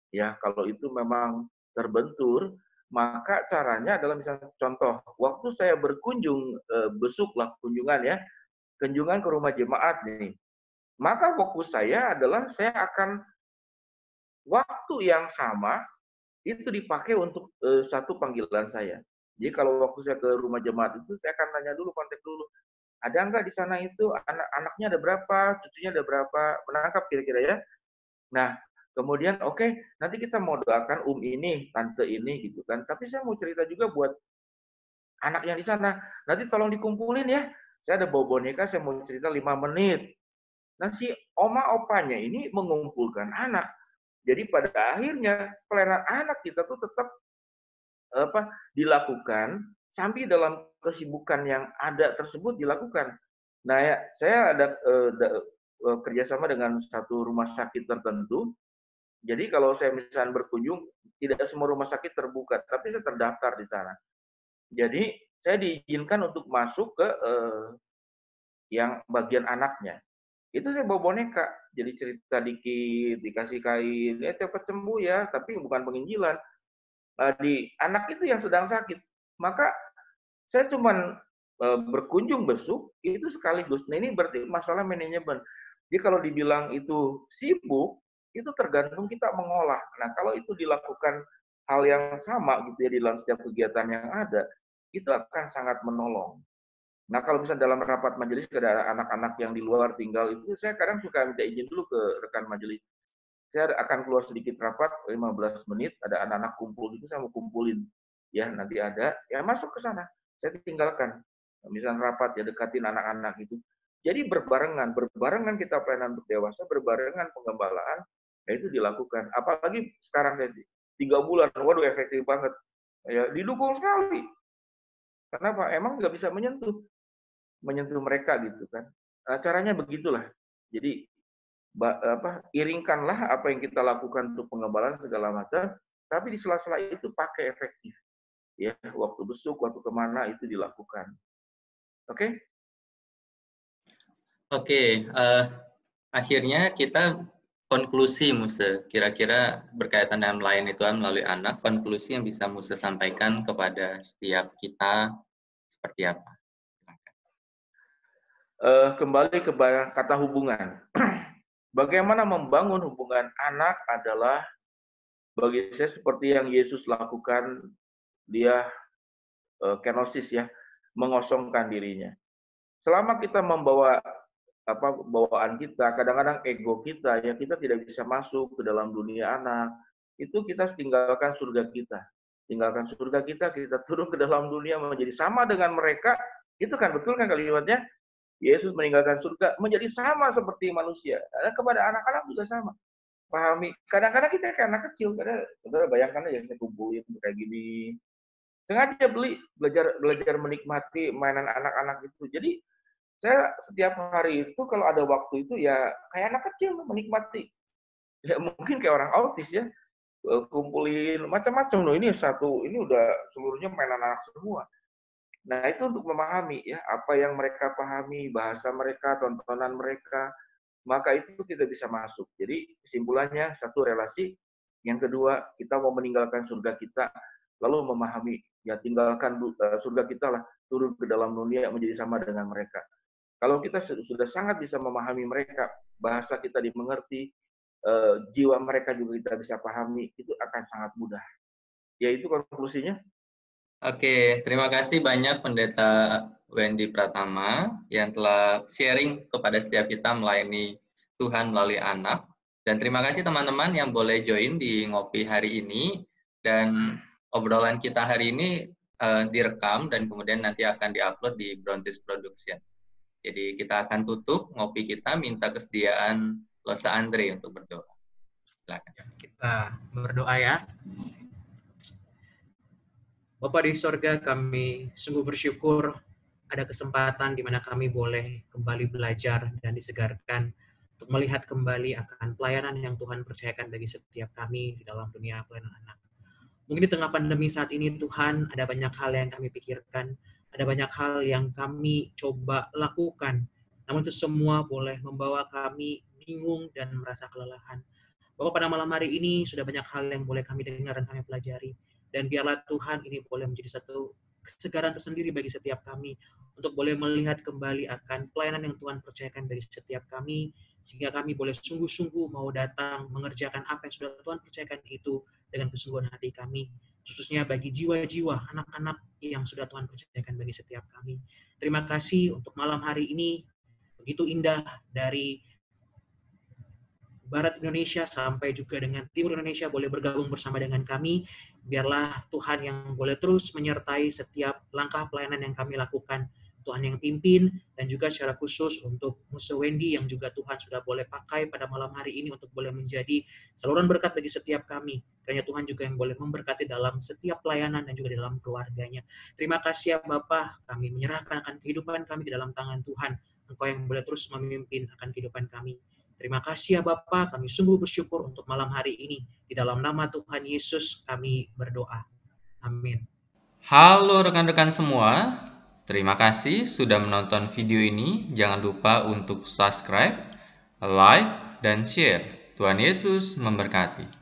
Ya, kalau itu memang terbentur, maka caranya adalah misalnya contoh, waktu saya berkunjung, besuklah kunjungan ya, kunjungan ke rumah jemaat nih. Maka fokus saya adalah saya akan waktu yang sama itu dipakai untuk satu panggilan saya. Jadi kalau waktu saya ke rumah jemaat itu, saya akan tanya dulu, kontak dulu. Ada nggak di sana itu anak-anaknya ada berapa, cucunya ada berapa, menangkap kira-kira ya. Nah, kemudian oke, nanti kita mau doakan ini, tante ini gitu kan. Tapi saya mau cerita juga buat anak yang di sana. Nanti tolong dikumpulin ya. Saya ada bawa boneka, saya mau cerita 5 menit. Nah, si oma opanya ini mengumpulkan anak. Jadi pada akhirnya pelayanan anak kita tuh tetap dilakukan sampai dalam kesibukan yang ada tersebut dilakukan. Nah, ya, saya ada kerjasama dengan satu rumah sakit tertentu. Jadi kalau saya misalnya berkunjung, tidak semua rumah sakit terbuka, tapi saya terdaftar di sana. Jadi saya diizinkan untuk masuk ke yang bagian anaknya. Itu saya bawa boneka, jadi cerita dikit, dikasih kain, ya cepat sembuh ya, tapi bukan penginjilan. Di anak itu yang sedang sakit, maka saya cuman berkunjung besuk itu sekaligus. Nah, ini berarti masalah manajemen. Jadi kalau dibilang itu sibuk, itu tergantung kita mengolah. Nah, kalau itu dilakukan hal yang sama gitu ya di dalam setiap kegiatan yang ada, itu akan sangat menolong. Nah, kalau misalnya dalam rapat majelis ada anak-anak yang di luar tinggal itu, saya kadang suka minta izin dulu ke rekan majelis. Saya akan keluar sedikit rapat 15 menit, ada anak-anak kumpul itu, saya mau kumpulin. Ya, nanti ada, ya masuk ke sana. Saya tinggalkan. Misalnya rapat, ya dekatin anak-anak itu. Jadi berbarengan kita pelayanan untuk dewasa, berbarengan penggembalaan, ya itu dilakukan. Apalagi sekarang saya 3 bulan, waduh efektif banget. Ya, didukung sekali. Kenapa? Emang nggak bisa menyentuh mereka gitu kan. Nah, caranya begitulah. Jadi iringkanlah apa yang kita lakukan untuk pengembalaan segala macam, tapi di sela-sela itu pakai efektif. Ya, waktu besuk, waktu kemana itu dilakukan. Oke? Oke, akhirnya kita konklusi Muse, kira-kira berkaitan dengan melayani Tuhan melalui anak, konklusi yang bisa Muse sampaikan kepada setiap kita seperti apa? Kembali ke kata hubungan. Bagaimana membangun hubungan anak adalah bagi saya seperti yang Yesus lakukan, dia kenosis ya, mengosongkan dirinya. Selama kita membawa bawaan kita, kadang-kadang ego kita, ya kita tidak bisa masuk ke dalam dunia anak, itu kita tinggalkan surga kita. Tinggalkan surga kita, kita turun ke dalam dunia menjadi sama dengan mereka, itu kan betul kan kalimatnya? Yesus meninggalkan surga menjadi sama seperti manusia. Kepada anak-anak juga sama. Pahami. Kadang-kadang kita kayak anak kecil, kadang bayangkan aja saya kumpulin kayak gini. Sengaja belajar menikmati mainan anak-anak itu. Jadi saya setiap hari itu kalau ada waktu itu ya kayak anak kecil menikmati. Ya mungkin kayak orang autis ya, kumpulin macam-macam loh. Ini udah seluruhnya mainan anak semua. Nah, itu untuk memahami ya apa yang mereka pahami, bahasa mereka, tontonan mereka, maka itu kita bisa masuk. Jadi kesimpulannya satu relasi, yang kedua kita mau meninggalkan surga kita, lalu memahami ya tinggalkan surga kita lah, turun ke dalam dunia menjadi sama dengan mereka. Kalau kita sudah sangat bisa memahami mereka, bahasa kita dimengerti, jiwa mereka juga kita bisa pahami, itu akan sangat mudah. Ya itu konklusinya. Oke, terima kasih banyak Pendeta Wendy Pratama yang telah sharing kepada setiap kita melayani Tuhan melalui anak. Dan terima kasih teman-teman yang boleh join di Ngopi hari ini. Dan obrolan kita hari ini direkam dan kemudian nanti akan diupload di Brontis Production. Jadi kita akan tutup Ngopi kita, minta kesediaan Losa Andre untuk berdoa. Silakan. Kita berdoa ya. Bapa di sorga, kami sungguh bersyukur ada kesempatan di mana kami boleh kembali belajar dan disegarkan untuk melihat kembali akan pelayanan yang Tuhan percayakan bagi setiap kami di dalam dunia pelayanan anak. Mungkin di tengah pandemi saat ini Tuhan, ada banyak hal yang kami pikirkan, ada banyak hal yang kami coba lakukan, namun itu semua boleh membawa kami bingung dan merasa kelelahan. Bapak, pada malam hari ini sudah banyak hal yang boleh kami dengar dan kami pelajari. Dan biarlah Tuhan ini boleh menjadi satu kesegaran tersendiri bagi setiap kami untuk boleh melihat kembali akan pelayanan yang Tuhan percayakan bagi setiap kami, sehingga kami boleh sungguh-sungguh mau datang mengerjakan apa yang sudah Tuhan percayakan itu dengan kesungguhan hati kami, khususnya bagi jiwa-jiwa anak-anak yang sudah Tuhan percayakan bagi setiap kami. Terima kasih untuk malam hari ini, begitu indah dari Barat Indonesia sampai juga dengan Timur Indonesia boleh bergabung bersama dengan kami. Biarlah Tuhan yang boleh terus menyertai setiap langkah pelayanan yang kami lakukan. Tuhan yang pimpin, dan juga secara khusus untuk Musa Wendy yang juga Tuhan sudah boleh pakai pada malam hari ini untuk boleh menjadi saluran berkat bagi setiap kami. Kiranya Tuhan juga yang boleh memberkati dalam setiap pelayanan dan juga dalam keluarganya. Terima kasih ya Bapa, kami menyerahkan akan kehidupan kami ke dalam tangan Tuhan. Engkau yang boleh terus memimpin akan kehidupan kami. Terima kasih ya Bapa, kami sungguh bersyukur untuk malam hari ini. Di dalam nama Tuhan Yesus kami berdoa. Amin. Halo rekan-rekan semua. Terima kasih sudah menonton video ini. Jangan lupa untuk subscribe, like, dan share. Tuhan Yesus memberkati.